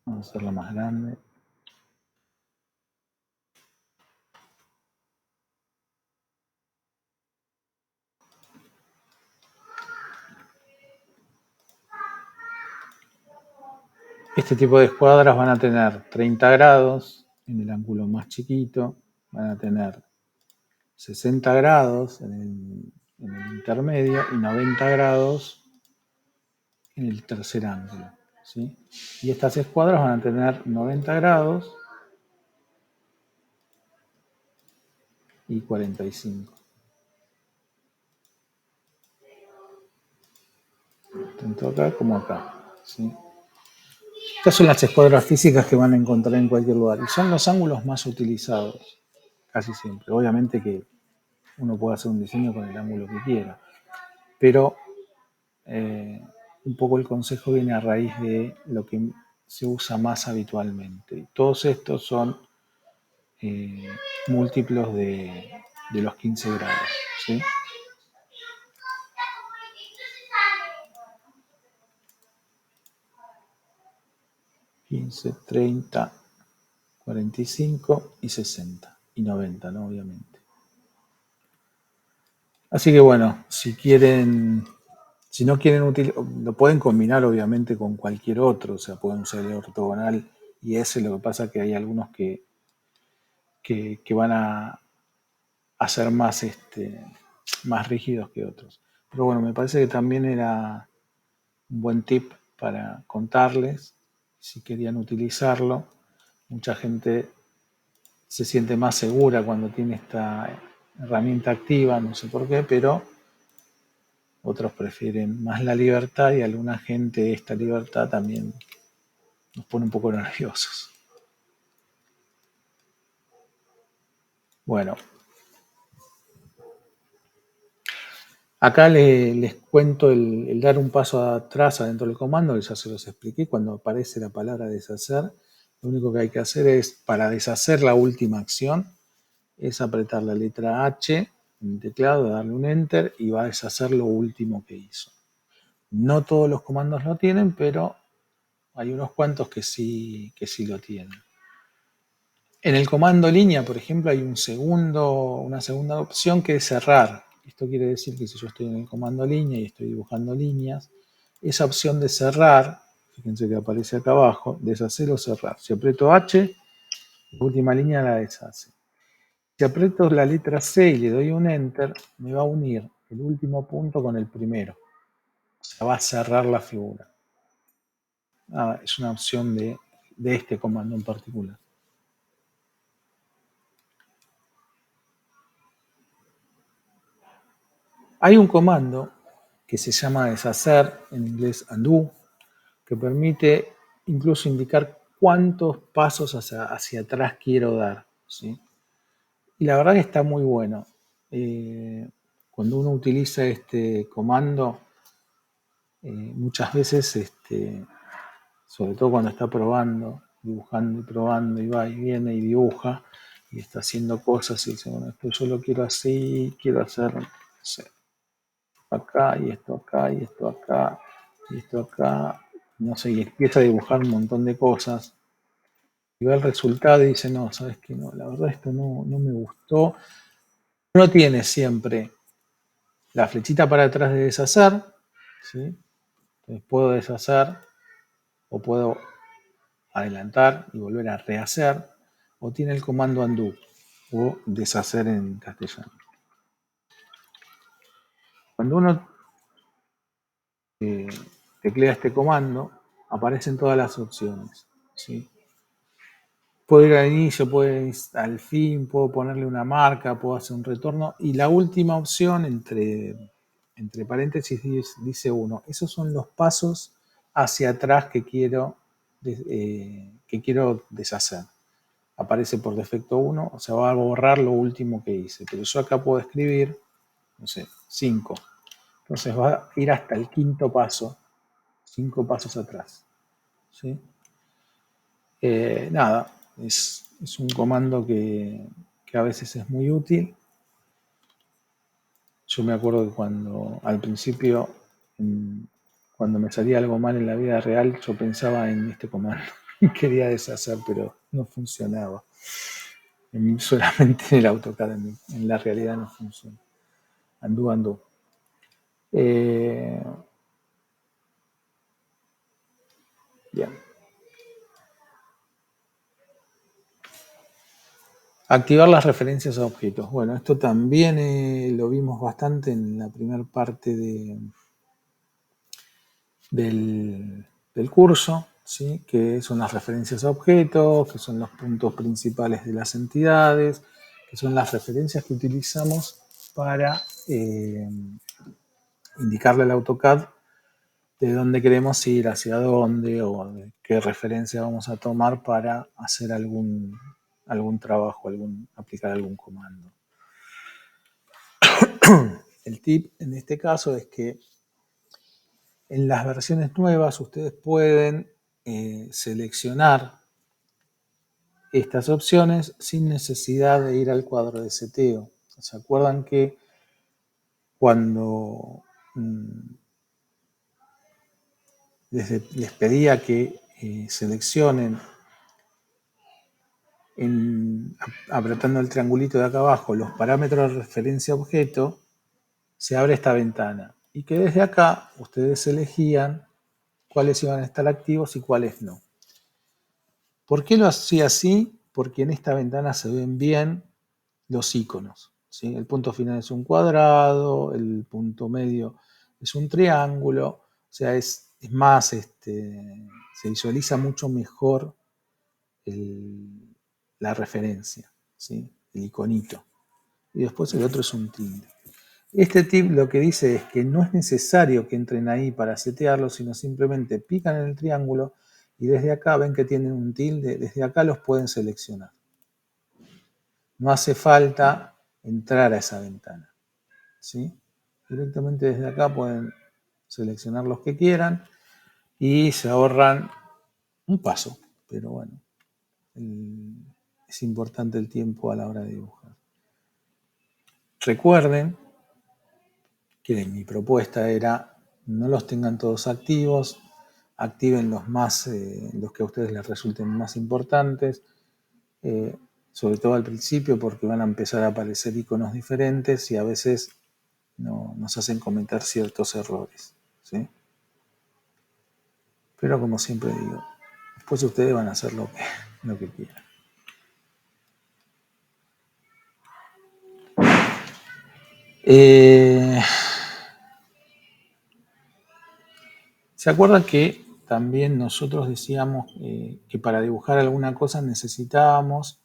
Vamos a hacerlo más grande. Este tipo de escuadras van a tener 30 grados en el ángulo más chiquito, van a tener 60 grados en el intermedio y 90 grados en el tercer ángulo. ¿Sí? Y estas escuadras van a tener 90 grados y 45. Tanto acá como acá. ¿Sí? Estas son las escuadras físicas que van a encontrar en cualquier lugar y son los ángulos más utilizados, casi siempre. Obviamente que uno puede hacer un diseño con el ángulo que quiera, pero un poco el consejo viene a raíz de lo que se usa más habitualmente. Todos estos son múltiplos de los 15 grados. ¿Sí? 15, 30, 45 y 60 y 90, ¿no? Obviamente. Así que bueno, si no quieren lo pueden combinar obviamente con cualquier otro, o sea, pueden usar el ortogonal y ese, lo que pasa es que hay algunos que van a ser más rígidos que otros. Pero bueno, me parece que también era un buen tip para contarles, si querían utilizarlo. Mucha gente se siente más segura cuando tiene esta herramienta activa, no sé por qué, pero otros prefieren más la libertad y a alguna gente esta libertad también nos pone un poco nerviosos. Bueno, acá les cuento el dar un paso atrás adentro del comando, que ya se los expliqué. Cuando aparece la palabra deshacer, lo único que hay que hacer es, para deshacer la última acción, es apretar la letra H en el teclado, darle un enter y va a deshacer lo último que hizo. No todos los comandos lo tienen, pero hay unos cuantos que sí lo tienen. En el comando línea, por ejemplo, hay una segunda opción que es cerrar. Esto quiere decir que si yo estoy en el comando línea y estoy dibujando líneas, esa opción de cerrar, fíjense que aparece acá abajo, deshacer o cerrar. Si aprieto H, la última línea la deshace. Si aprieto la letra C y le doy un Enter, me va a unir el último punto con el primero. O sea, va a cerrar la figura. Es una opción de este comando en particular. Hay un comando que se llama deshacer, en inglés undo, que permite incluso indicar cuántos pasos hacia atrás quiero dar, ¿sí? Y la verdad que está muy bueno. Cuando uno utiliza este comando, muchas veces, sobre todo cuando está probando, dibujando y probando, y va y viene y dibuja, y está haciendo cosas, y dice, bueno, esto yo lo quiero así, quiero hacer, no sé, acá, y esto acá, y esto acá, y esto acá, no sé, y empieza a dibujar un montón de cosas, y ve el resultado y dice, no, sabes que no, la verdad esto no me gustó. Uno tiene siempre la flechita para atrás de deshacer, ¿sí? Entonces puedo deshacer o puedo adelantar y volver a rehacer, o tiene el comando undo o deshacer en castellano. Cuando uno teclea este comando, aparecen todas las opciones, ¿sí? Puedo ir al inicio, puedo ir al fin, puedo ponerle una marca, puedo hacer un retorno, y la última opción entre paréntesis dice uno, esos son los pasos hacia atrás que quiero deshacer. Aparece por defecto 1, o sea, va a borrar lo último que hice, pero yo acá puedo escribir, no sé, 5. Entonces va a ir hasta el quinto paso, 5 pasos atrás, ¿sí? Nada, es un comando que a veces es muy útil. Yo me acuerdo que cuando al principio, cuando me salía algo mal en la vida real, yo pensaba en este comando y quería deshacer, pero no funcionaba. Solamente en el AutoCAD, en la realidad no funciona. Undo. Bien. Activar las referencias a objetos. Bueno, esto también lo vimos bastante en la primera parte del curso, ¿sí? Que son las referencias a objetos, que son los puntos principales de las entidades, que son las referencias que utilizamos para indicarle al AutoCAD de dónde queremos ir, hacia dónde, o de qué referencia vamos a tomar para hacer algún trabajo, aplicar algún comando. El tip en este caso es que en las versiones nuevas ustedes pueden seleccionar estas opciones sin necesidad de ir al cuadro de seteo. ¿Se acuerdan que cuando les pedía que seleccionen apretando el triangulito de acá abajo los parámetros de referencia a objeto, se abre esta ventana y que desde acá ustedes elegían cuáles iban a estar activos y cuáles no. ¿Por qué lo hacía así? Porque en esta ventana se ven bien los iconos, ¿sí? El punto final es un cuadrado, el punto medio es un triángulo, o sea, es más, se visualiza mucho mejor la referencia, ¿sí? El iconito. Y después el otro es un tilde. Este tip lo que dice es que no es necesario que entren ahí para setearlo, sino simplemente pican en el triángulo y desde acá ven que tienen un tilde, desde acá los pueden seleccionar. No hace falta entrar a esa ventana, ¿sí? Directamente desde acá pueden seleccionar los que quieran y se ahorran un paso, pero bueno, es importante el tiempo a la hora de dibujar. Recuerden que mi propuesta era no los tengan todos activos, activen los que a ustedes les resulten más importantes, sobre todo al principio porque van a empezar a aparecer iconos diferentes y a veces nos hacen cometer ciertos errores, ¿sí? Pero como siempre digo, después ustedes van a hacer lo que quieran. Eh, ¿Se acuerdan que también nosotros decíamos que para dibujar alguna cosa necesitábamos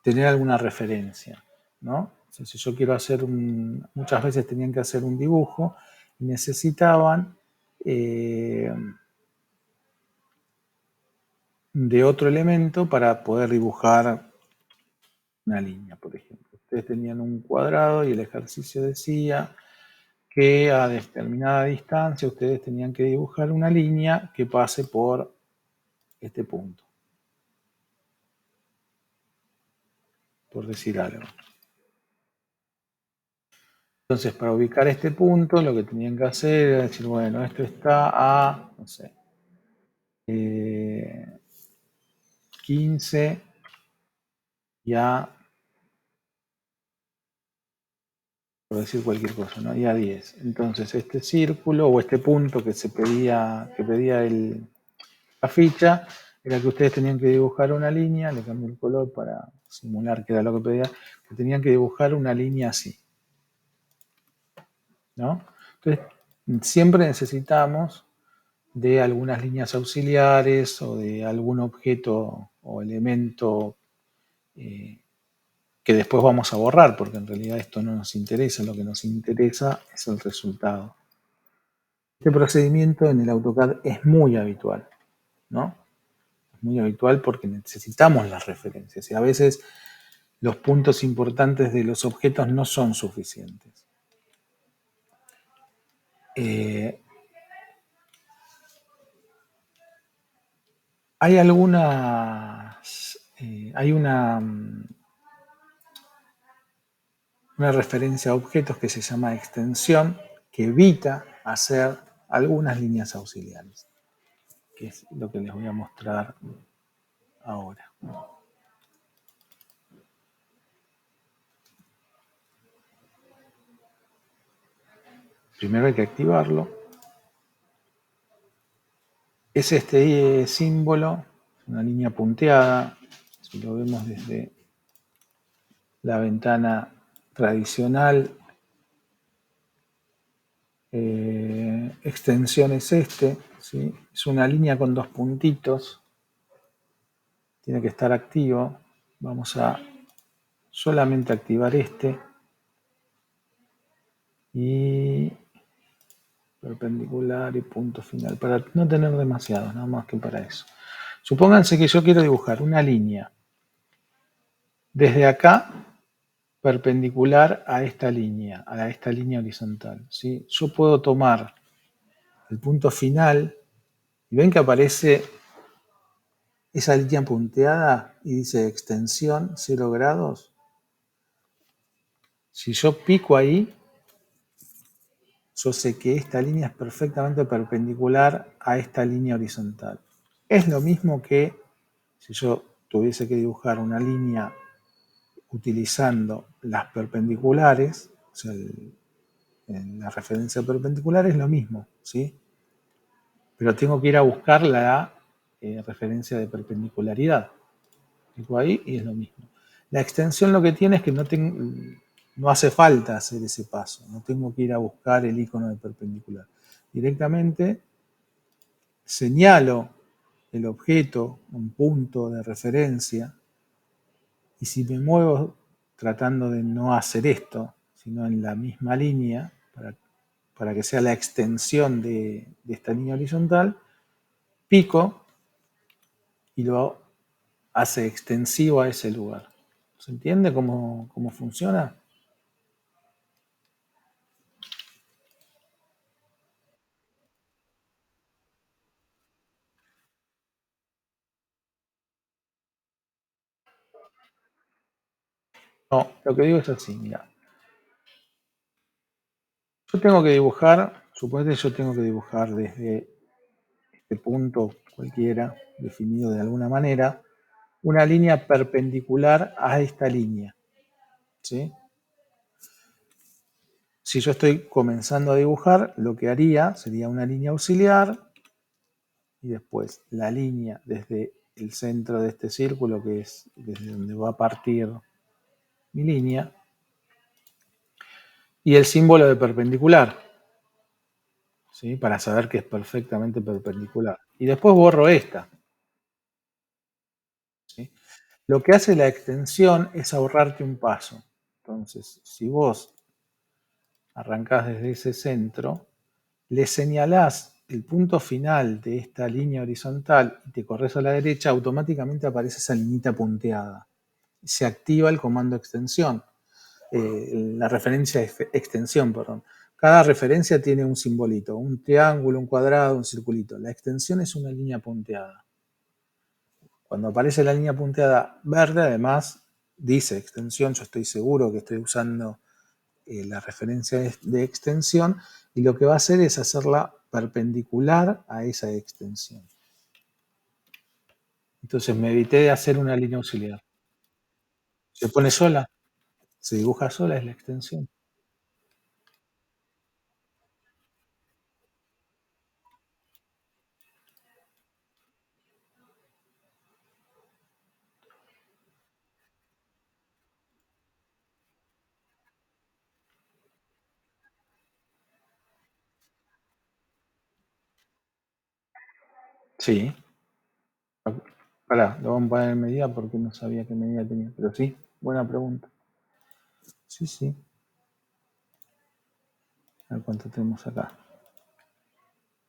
tener alguna referencia, ¿no? O sea, si yo quiero hacer muchas veces tenían que hacer un dibujo y necesitaban de otro elemento para poder dibujar una línea, por ejemplo. Ustedes tenían un cuadrado y el ejercicio decía que a determinada distancia ustedes tenían que dibujar una línea que pase por este punto, por decir algo. Entonces, para ubicar este punto, lo que tenían que hacer era decir, bueno, esto está a, no sé, 15 y a, por decir cualquier cosa, ¿no? Y a 10. Entonces, este círculo o este punto que pedía la ficha, era que ustedes tenían que dibujar una línea, le cambié el color para simular que era lo que pedía, que tenían que dibujar una línea así, ¿no? Entonces, siempre necesitamos de algunas líneas auxiliares o de algún objeto o elemento que después vamos a borrar, porque en realidad esto no nos interesa, lo que nos interesa es el resultado. Este procedimiento en el AutoCAD es muy habitual, ¿no? Es muy habitual porque necesitamos las referencias y a veces los puntos importantes de los objetos no son suficientes. Hay hay una referencia a objetos que se llama extensión que evita hacer algunas líneas auxiliares, que es lo que les voy a mostrar ahora. Primero hay que activarlo. Es este símbolo, una línea punteada, si lo vemos desde la ventana tradicional, extensión es este, ¿sí? Es una línea con dos puntitos, tiene que estar activo. Vamos a solamente activar este y perpendicular y punto final, para no tener demasiados, nada más que para eso. Supónganse que yo quiero dibujar una línea desde acá perpendicular a esta línea horizontal, ¿sí? Yo puedo tomar el punto final y ven que aparece esa línea punteada y dice extensión 0 grados. Si yo pico ahí, yo sé que esta línea es perfectamente perpendicular a esta línea horizontal. Es lo mismo que si yo tuviese que dibujar una línea utilizando las perpendiculares, o sea, la referencia perpendicular es lo mismo, ¿sí? Pero tengo que ir a buscar la referencia de perpendicularidad. Pico ahí y es lo mismo. La extensión lo que tiene es que no hace falta hacer ese paso, no tengo que ir a buscar el icono de perpendicular. Directamente señalo el objeto, un punto de referencia, y si me muevo tratando de no hacer esto, sino en la misma línea, para que sea la extensión de esta línea horizontal, pico y lo hace extensivo a ese lugar. ¿Se entiende cómo funciona? No, lo que digo es así, mira. Yo tengo que dibujar, suponete yo tengo que dibujar desde este punto cualquiera, definido de alguna manera, una línea perpendicular a esta línea, ¿sí? Si yo estoy comenzando a dibujar, lo que haría sería una línea auxiliar y después la línea desde el centro de este círculo, que es desde donde va a partir mi línea, y el símbolo de perpendicular, ¿sí? Para saber que es perfectamente perpendicular. Y después borro esta, ¿sí? Lo que hace la extensión es ahorrarte un paso. Entonces, si vos arrancás desde ese centro, le señalás el punto final de esta línea horizontal y te corres a la derecha, automáticamente aparece esa liñita punteada. Se activa el comando extensión, la referencia extensión, perdón. Cada referencia tiene un simbolito, un triángulo, un cuadrado, un circulito. La extensión es una línea punteada. Cuando aparece la línea punteada verde, además, dice extensión, yo estoy seguro que estoy usando la referencia de extensión y lo que va a hacer es hacerla perpendicular a esa extensión. Entonces me evité de hacer una línea auxiliar. Se pone sola, se dibuja sola, es la extensión. Sí. Pará, lo vamos a poner en medida porque no sabía qué medida tenía. Pero sí, buena pregunta. Sí, sí. A ver cuánto tenemos acá.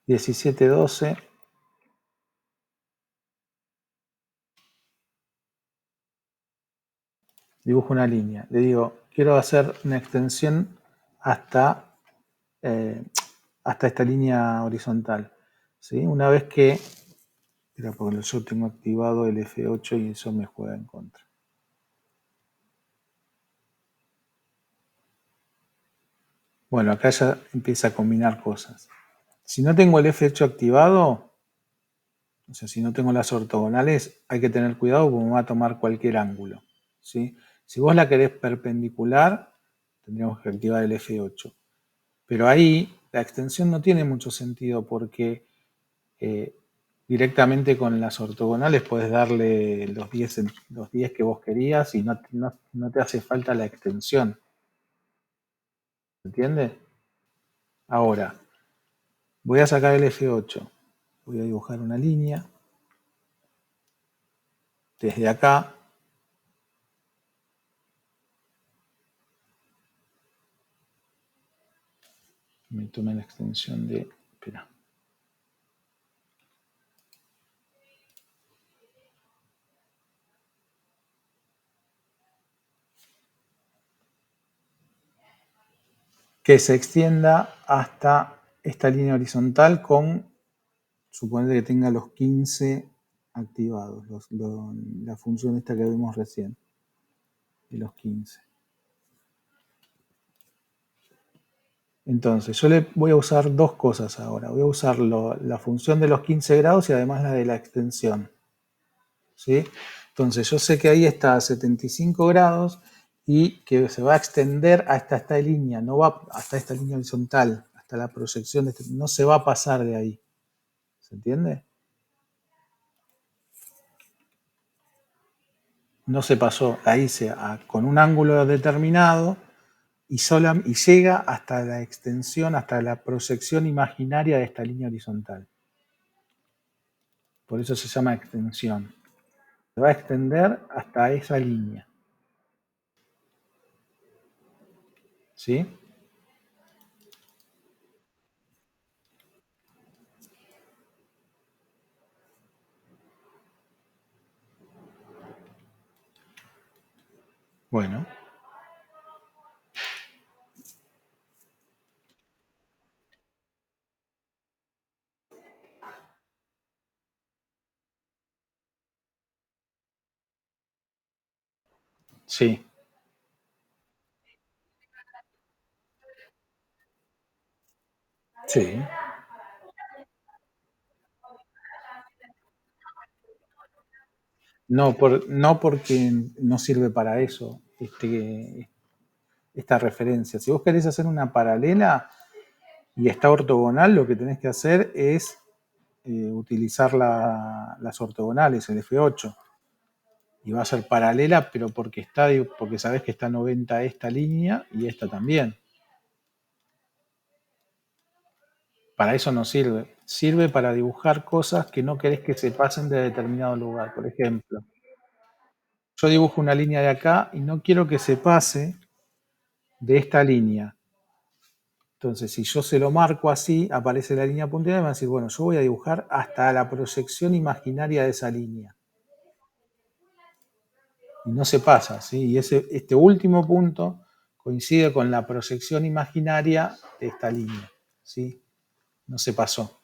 17, 12. Dibujo una línea. Le digo, quiero hacer una extensión hasta, eh, hasta esta línea horizontal. ¿Sí? Una vez que, mira, porque yo tengo activado el F8 y eso me juega en contra. Bueno, acá ya empieza a combinar cosas. Si no tengo el F8 activado, o sea, si no tengo las ortogonales, hay que tener cuidado porque me va a tomar cualquier ángulo. ¿Sí? Si vos la querés perpendicular, tendríamos que activar el F8. Pero ahí la extensión no tiene mucho sentido porque eh, directamente con las ortogonales puedes darle los 10 que vos querías y no te hace falta la extensión. ¿Entiendes? Ahora, voy a sacar el F8. Voy a dibujar una línea. Desde acá me tomé la extensión de... Espera. Que se extienda hasta esta línea horizontal con, suponer que tenga los 15 activados, la función esta que vimos recién, de los 15. Entonces, yo le voy a usar dos cosas ahora. Voy a usar la función de los 15 grados y además la de la extensión. ¿Sí? Entonces, yo sé que ahí está a 75 grados y que se va a extender hasta esta línea, no va hasta esta línea horizontal, hasta la proyección, no se va a pasar de ahí. ¿Se entiende? No se pasó, la hice con un ángulo determinado y llega hasta la extensión, hasta la proyección imaginaria de esta línea horizontal. Por eso se llama extensión. Se va a extender hasta esa línea. ¿Sí? Bueno, sí, sí. No, no porque no sirve para eso. esta referencia. Si vos querés hacer una paralela y está ortogonal, lo que tenés que hacer es utilizar las ortogonales, el F8. Y va a ser paralela, pero porque sabés que está 90 esta línea y esta también. Para eso no sirve. Sirve para dibujar cosas que no querés que se pasen de determinado lugar. Por ejemplo, yo dibujo una línea de acá y no quiero que se pase de esta línea. Entonces, si yo se lo marco así, aparece la línea punteada y me va a decir, bueno, yo voy a dibujar hasta la proyección imaginaria de esa línea. Y no se pasa, ¿sí? Y este último punto coincide con la proyección imaginaria de esta línea, ¿sí? No se pasó.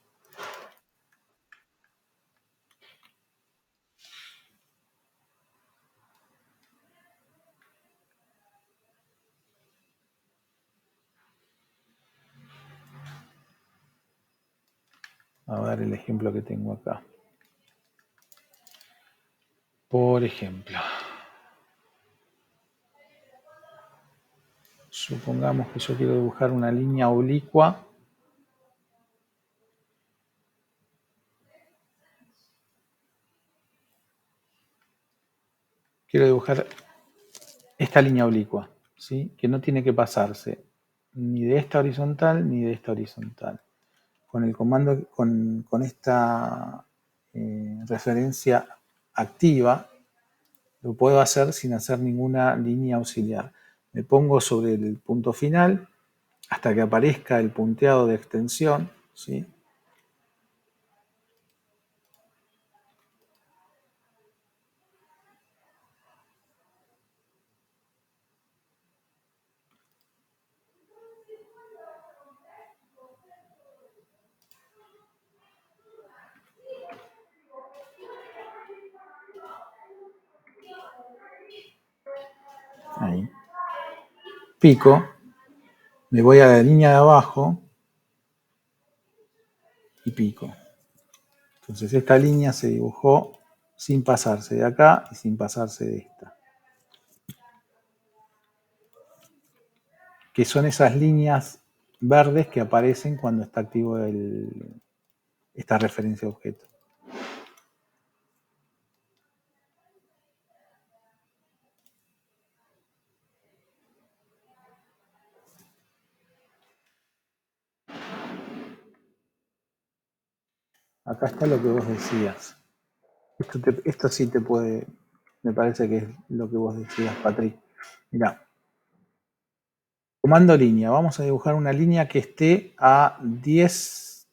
A ver el ejemplo que tengo acá. Por ejemplo, supongamos que yo quiero dibujar una línea oblicua. Quiero dibujar esta línea oblicua, ¿sí? Que no tiene que pasarse ni de esta horizontal ni de esta horizontal. Con el comando, con esta referencia activa, lo puedo hacer sin hacer ninguna línea auxiliar. Me pongo sobre el punto final hasta que aparezca el punteado de extensión, ¿sí? Ahí. Pico, me voy a la línea de abajo y pico. Entonces esta línea se dibujó sin pasarse de acá y sin pasarse de esta. Que son esas líneas verdes que aparecen cuando está activo esta referencia de objeto. Acá está lo que vos decías. Esto sí te puede, me parece que es lo que vos decías, Patrick. Mirá, comando línea. Vamos a dibujar una línea que esté a 10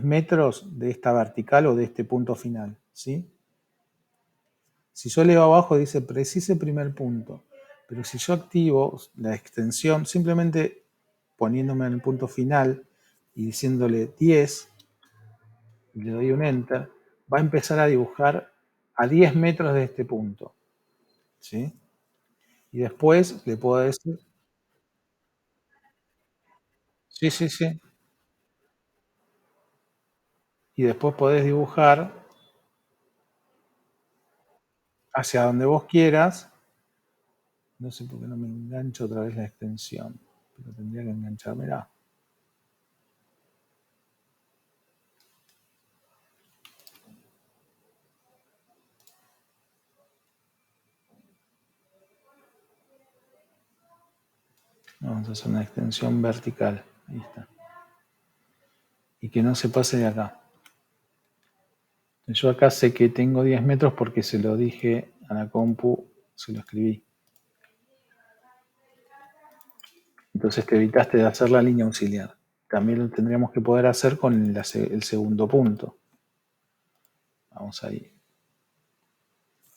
metros de esta vertical o de este punto final, ¿sí? Si yo leo abajo dice precise primer punto, pero si yo activo la extensión simplemente poniéndome en el punto final y diciéndole 10 y le doy un enter, va a empezar a dibujar a 10 metros de este punto, ¿sí? Y después le puedo decir, sí, sí, sí, y después podés dibujar hacia donde vos quieras. No sé por qué no me engancho otra vez la extensión, pero tendría que enganchármela. Vamos a hacer una extensión vertical. Ahí está. Y que no se pase de acá. Yo acá sé que tengo 10 metros porque se lo dije a la compu, se lo escribí. Entonces te evitaste de hacer la línea auxiliar. También lo tendríamos que poder hacer con el segundo punto. Vamos ahí.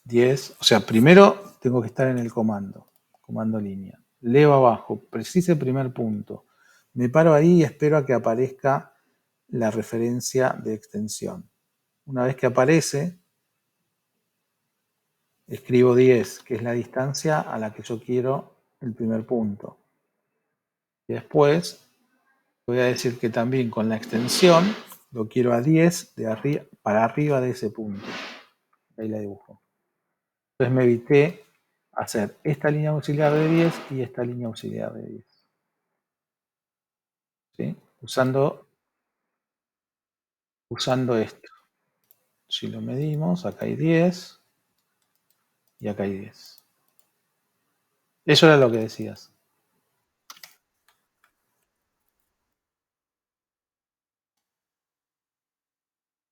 10. O sea, primero tengo que estar en el comando línea. Leo abajo, precise primer punto. Me paro ahí y espero a que aparezca la referencia de extensión. Una vez que aparece, escribo 10, que es la distancia a la que yo quiero el primer punto. Y después voy a decir que también con la extensión lo quiero a 10 para arriba de ese punto. Ahí la dibujo. Entonces me evité hacer esta línea auxiliar de 10 y esta línea auxiliar de 10. ¿Sí? Usando esto. Si lo medimos, acá hay 10 y acá hay 10. Eso era lo que decías.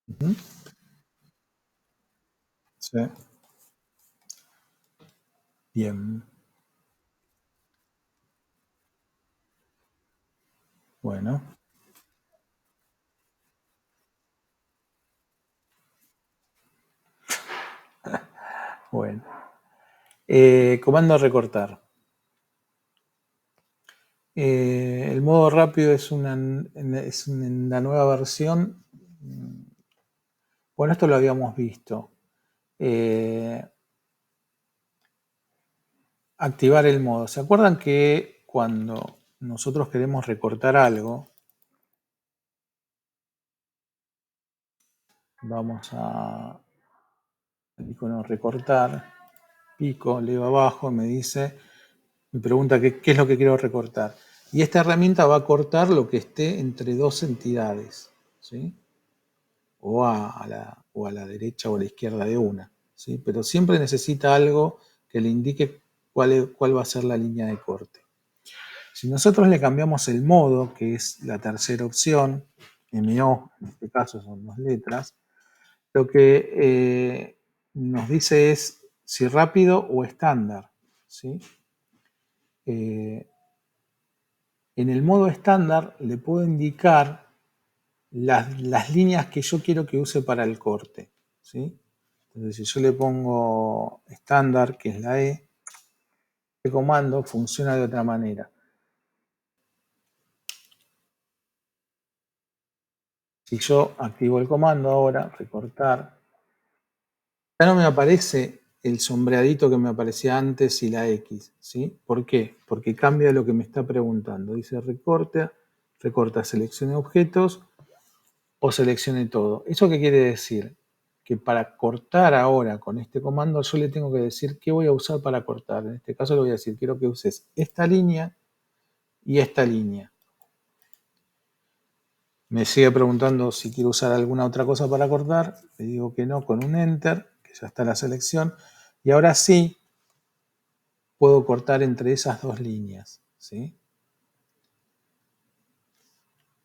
Ujú. Sí. Bien. Bueno, bueno. Comando recortar. El modo rápido es la nueva versión. Bueno, esto lo habíamos visto. Eh, activar el modo. ¿Se acuerdan que cuando nosotros queremos recortar algo, vamos a el icono recortar, pico, leo abajo, me pregunta qué es lo que quiero recortar. Y esta herramienta va a cortar lo que esté entre dos entidades, ¿sí? O a la derecha o a la izquierda de una, ¿sí? Pero siempre necesita algo que le indique cuál va a ser la línea de corte. Si nosotros le cambiamos el modo, que es la tercera opción, MO, en este caso son dos letras, lo que nos dice es si rápido o estándar, ¿sí? Eh, en el modo estándar le puedo indicar las líneas que yo quiero que use para el corte, ¿sí? Entonces, si yo le pongo estándar, que es la E, este comando funciona de otra manera. Si yo activo el comando ahora, recortar, ya no me aparece el sombreadito que me aparecía antes y la X, ¿sí? ¿Por qué? Porque cambia lo que me está preguntando. Dice recorta, seleccione objetos o seleccione todo. ¿Eso qué quiere decir? Que para cortar ahora con este comando yo le tengo que decir qué voy a usar para cortar. En este caso le voy a decir, quiero que uses esta línea y esta línea. Me sigue preguntando si quiero usar alguna otra cosa para cortar. Le digo que no con un Enter, que ya está la selección. Y ahora sí puedo cortar entre esas dos líneas, ¿sí?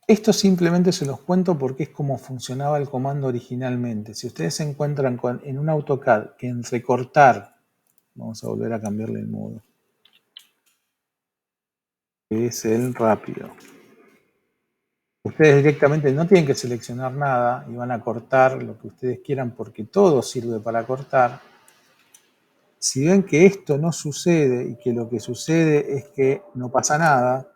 Esto simplemente se los cuento porque es como funcionaba el comando originalmente. Si ustedes se encuentran en un AutoCAD que en recortar, vamos a volver a cambiarle el modo, que es el rápido. Ustedes directamente no tienen que seleccionar nada y van a cortar lo que ustedes quieran porque todo sirve para cortar. Si ven que esto no sucede y que lo que sucede es que no pasa nada,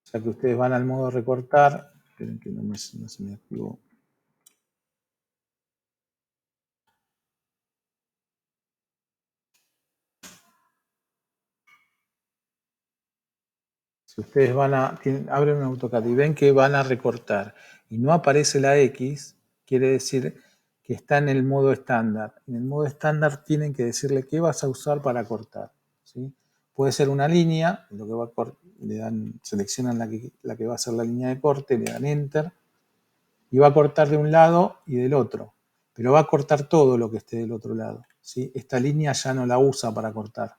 o sea que ustedes van al modo recortar, esperen que no se me activó. Si ustedes abren un AutoCAD y ven que van a recortar y no aparece la X, quiere decir que está en el modo estándar. En el modo estándar tienen que decirle qué vas a usar para cortar, ¿sí? Puede ser una línea, lo que va a seleccionan la que va a ser la línea de corte, le dan Enter y va a cortar de un lado y del otro, pero va a cortar todo lo que esté del otro lado, ¿sí? Esta línea ya no la usa para cortar.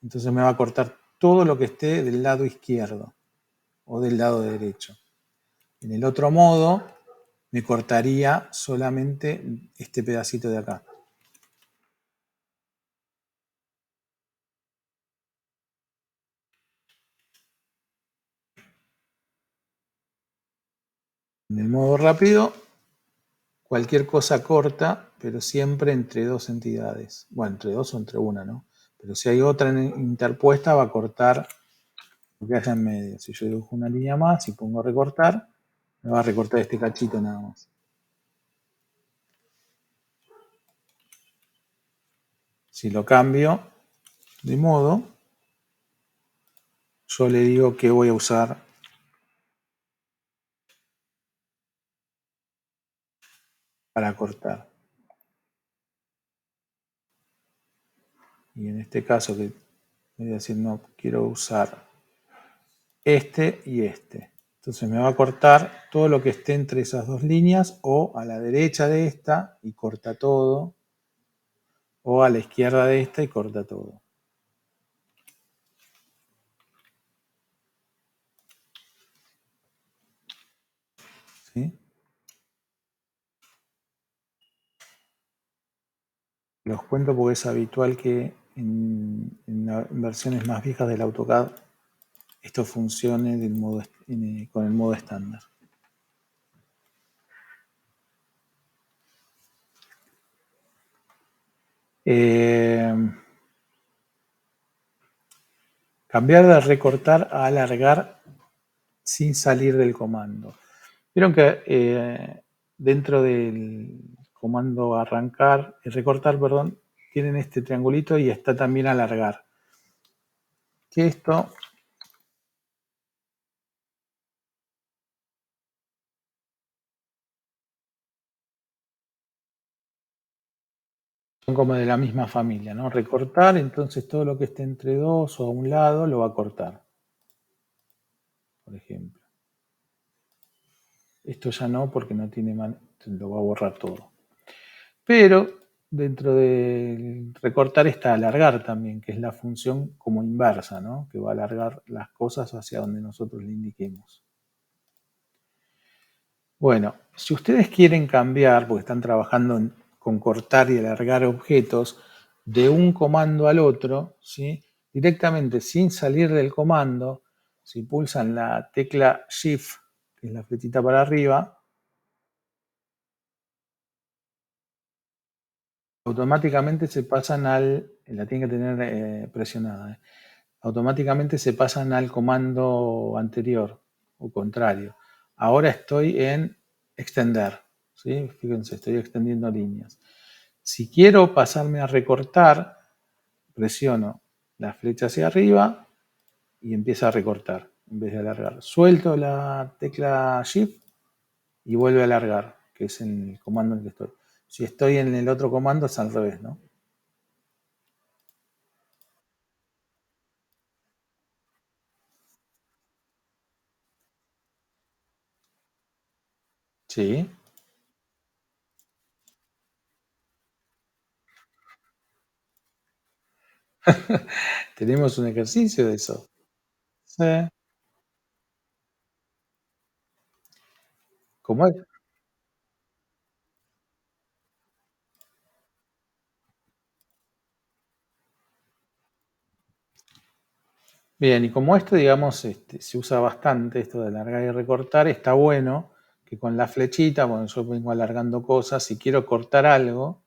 Entonces me va a cortar todo lo que esté del lado izquierdo o del lado derecho. En el otro modo, me cortaría solamente este pedacito de acá. En el modo rápido, cualquier cosa corta, pero siempre entre dos entidades. Bueno, entre dos o entre una, ¿no? Pero si hay otra interpuesta, va a cortar lo que haya en medio. Si yo dibujo una línea más y pongo recortar, me va a recortar este cachito nada más. Si lo cambio de modo, yo le digo que voy a usar para cortar. Y en este caso que voy a decir, no, quiero usar este y este. Entonces me va a cortar todo lo que esté entre esas dos líneas o a la derecha de esta y corta todo, o a la izquierda de esta y corta todo. ¿Sí? Los cuento porque es habitual que en versiones más viejas del AutoCAD esto funcione con el modo estándar. Cambiar de recortar a alargar sin salir del comando. Vieron que dentro del comando recortar, perdón, tienen este triangulito y está también alargar. Que esto son como de la misma familia, ¿no? Recortar, entonces todo lo que esté entre dos o a un lado lo va a cortar, por ejemplo. Esto ya no, porque no tiene lo va a borrar todo. Pero dentro del recortar está alargar también, que es la función como inversa, ¿no? Que va a alargar las cosas hacia donde nosotros le indiquemos. Bueno, si ustedes quieren cambiar, porque están trabajando con cortar y alargar objetos, de un comando al otro, ¿sí? Directamente sin salir del comando, si pulsan la tecla Shift, que es la flechita para arriba, automáticamente se pasan la tienen que tener presionada, automáticamente se pasan al comando anterior o contrario. Ahora estoy en extender, ¿sí? Fíjense, estoy extendiendo líneas. Si quiero pasarme a recortar, presiono la flecha hacia arriba y empieza a recortar en vez de alargar. Suelto la tecla Shift y vuelve a alargar, que es en el comando en el que estoy. Si estoy en el otro comando es al revés, ¿no? Sí. Tenemos un ejercicio de eso. Sí. ¿Cómo es? Bien, y como esto, digamos, se usa bastante, esto de alargar y recortar, está bueno que con la flechita, bueno, yo vengo alargando cosas, si quiero cortar algo,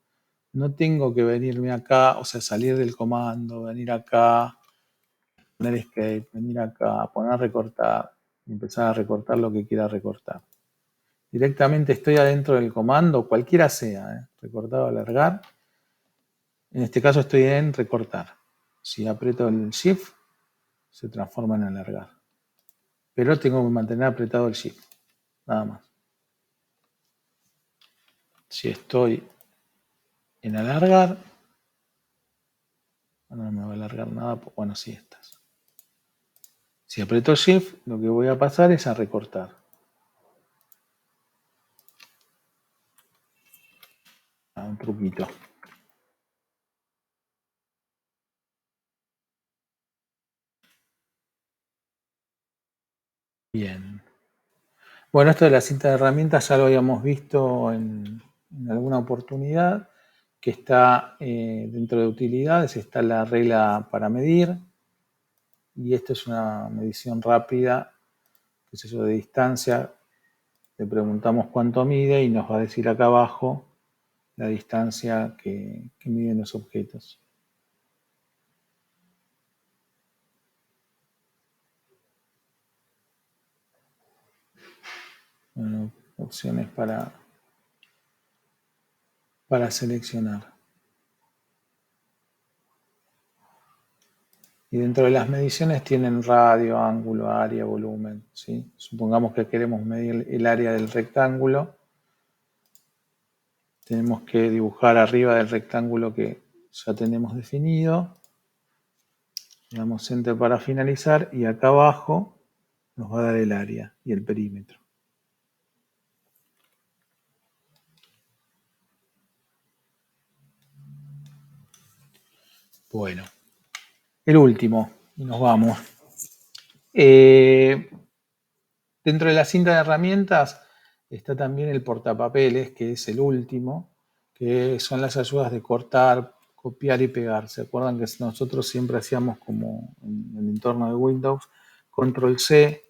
no tengo que venirme acá, o sea, salir del comando, venir acá, poner escape, venir acá, poner recortar, y empezar a recortar lo que quiera recortar. Directamente estoy adentro del comando, cualquiera sea, recortar o alargar. En este caso estoy en recortar. Si aprieto el Shift, se transforma en alargar. Pero tengo que mantener apretado el Shift, nada más. Si estoy en alargar, no me va a alargar nada, bueno, sí estas. Si aprieto Shift, lo que voy a pasar es a recortar. Un truquito. Bien. Bueno, esto de la cinta de herramientas ya lo habíamos visto en alguna oportunidad, que está dentro de utilidades, está la regla para medir, y esto es una medición rápida, qué sé yo, de distancia. Le preguntamos cuánto mide y nos va a decir acá abajo la distancia que miden los objetos. Bueno, opciones para seleccionar. Y dentro de las mediciones tienen radio, ángulo, área, volumen, ¿sí? Supongamos que queremos medir el área del rectángulo. tenemos que dibujar arriba del rectángulo que ya tenemos definido. Le damos Enter para finalizar y acá abajo nos va a dar el área y el perímetro. Bueno, el último y nos vamos. Dentro de la cinta de herramientas está también el portapapeles, que es el último, que son las ayudas de cortar, copiar y pegar. ¿Se acuerdan que nosotros siempre hacíamos como en el entorno de Windows, Control C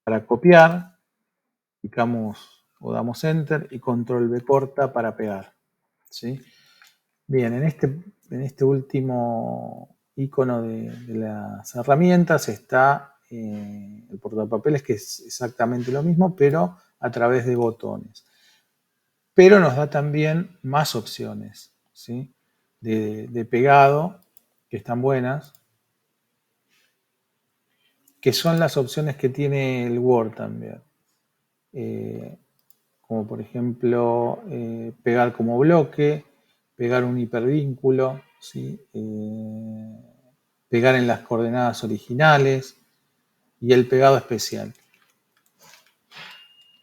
para copiar, picamos o damos Enter y Control V corta para pegar? ¿Sí? Bien, en este último icono de las herramientas está el portapapeles, que es exactamente lo mismo, pero a través de botones. Pero nos da también más opciones, ¿sí? de pegado, que están buenas, que son las opciones que tiene el Word también. Eh, Como por ejemplo pegar como bloque, pegar un hipervínculo, ¿sí? Pegar en las coordenadas originales y el pegado especial.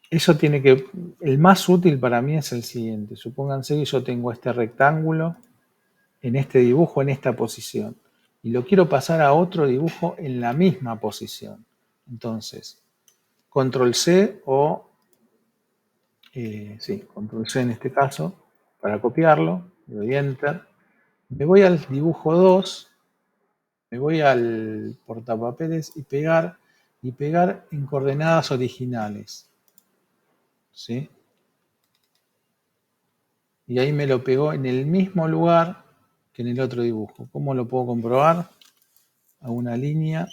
Eso tiene que, el más útil para mí es el siguiente. Supónganse que yo tengo este rectángulo en este dibujo, en esta posición, y lo quiero pasar a otro dibujo en la misma posición. Entonces, control C o sí, control C en este caso, para copiarlo, le doy Enter, me voy al dibujo 2, me voy al portapapeles y pegar en coordenadas originales, ¿sí? Y ahí me lo pegó en el mismo lugar que en el otro dibujo. ¿Cómo lo puedo comprobar? A una línea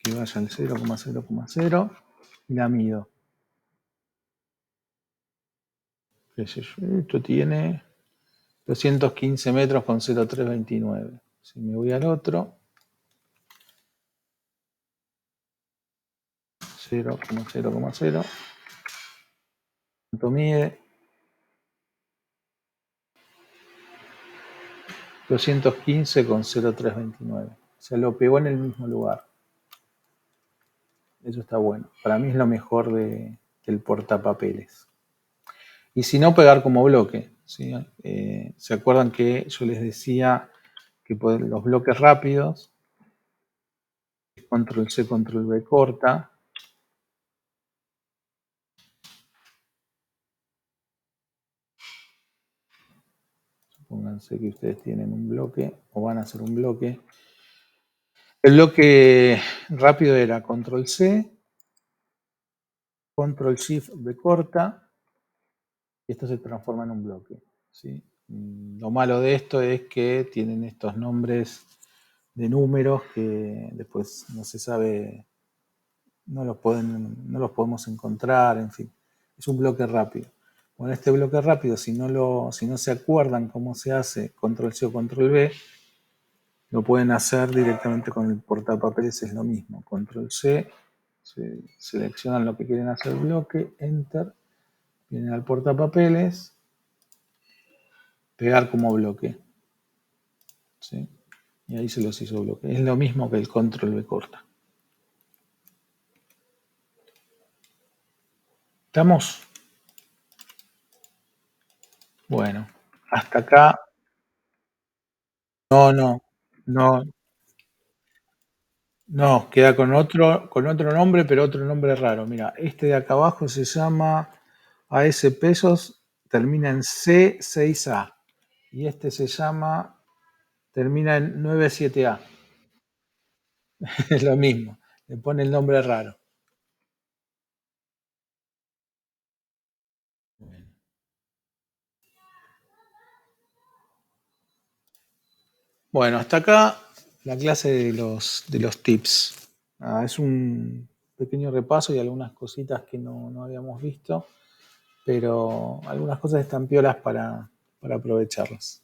que vaya al 0,0,0 y la mido. Esto tiene 215 metros con 0,329. Si me voy al otro, 0,0,0. ¿Cuánto mide? 215 con 0,329. Se lo pegó en el mismo lugar. Eso está bueno. Para mí es lo mejor del portapapeles. Y si no, pegar como bloque, ¿sí? ¿Se acuerdan que yo les decía que los bloques rápidos, control C, control V corta, supónganse que ustedes tienen un bloque o van a hacer un bloque. El bloque rápido era control C, control Shift V corta, y esto se transforma en un bloque, ¿sí? Lo malo de esto es que tienen estos nombres de números que después no se sabe, no los podemos encontrar, en fin. Es un bloque rápido. Bueno, este bloque rápido, si no se acuerdan cómo se hace control C o control V, lo pueden hacer directamente con el portapapeles, es lo mismo. Control C, seleccionan lo que quieren hacer bloque, Enter, vienen al portapapeles, pegar como bloque, ¿sí? Y ahí se los hizo bloque. Es lo mismo que el control V corta. ¿Estamos? Bueno, hasta acá. No, no, no, no, queda con otro nombre, pero otro nombre raro. Mira, este de acá abajo se llama AS Pesos, termina en C6A. Y este termina en 97A. Es lo mismo, le pone el nombre raro. Bueno, hasta acá la clase de los tips. Es un pequeño repaso y algunas cositas que no habíamos visto, pero algunas cosas están piolas para aprovecharlas.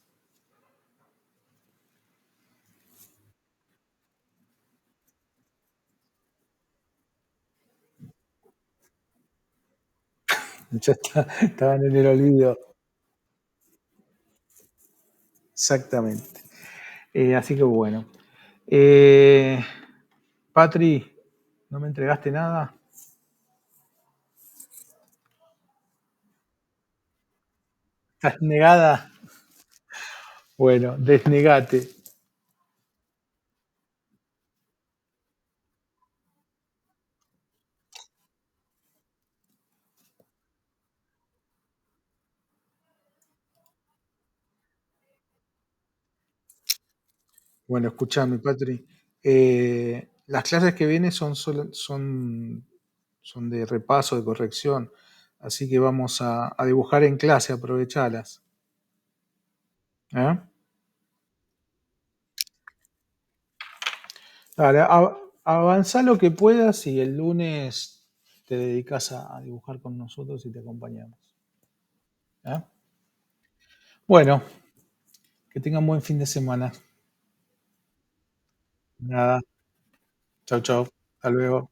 Ya estaban en el olvido. Exactamente. Así que bueno. Eh, Patri, ¿no me entregaste nada? ¿Estás negada? Bueno, desnegate. Bueno, escúchame, Patri. Las clases que vienen son de repaso, de corrección. Así que vamos a dibujar en clase, aprovechalas. ¿Eh? Dale, avanzá lo que puedas y el lunes te dedicas a dibujar con nosotros y te acompañamos. ¿Eh? Bueno, que tengan buen fin de semana. Nada, chau, chau. Hasta luego.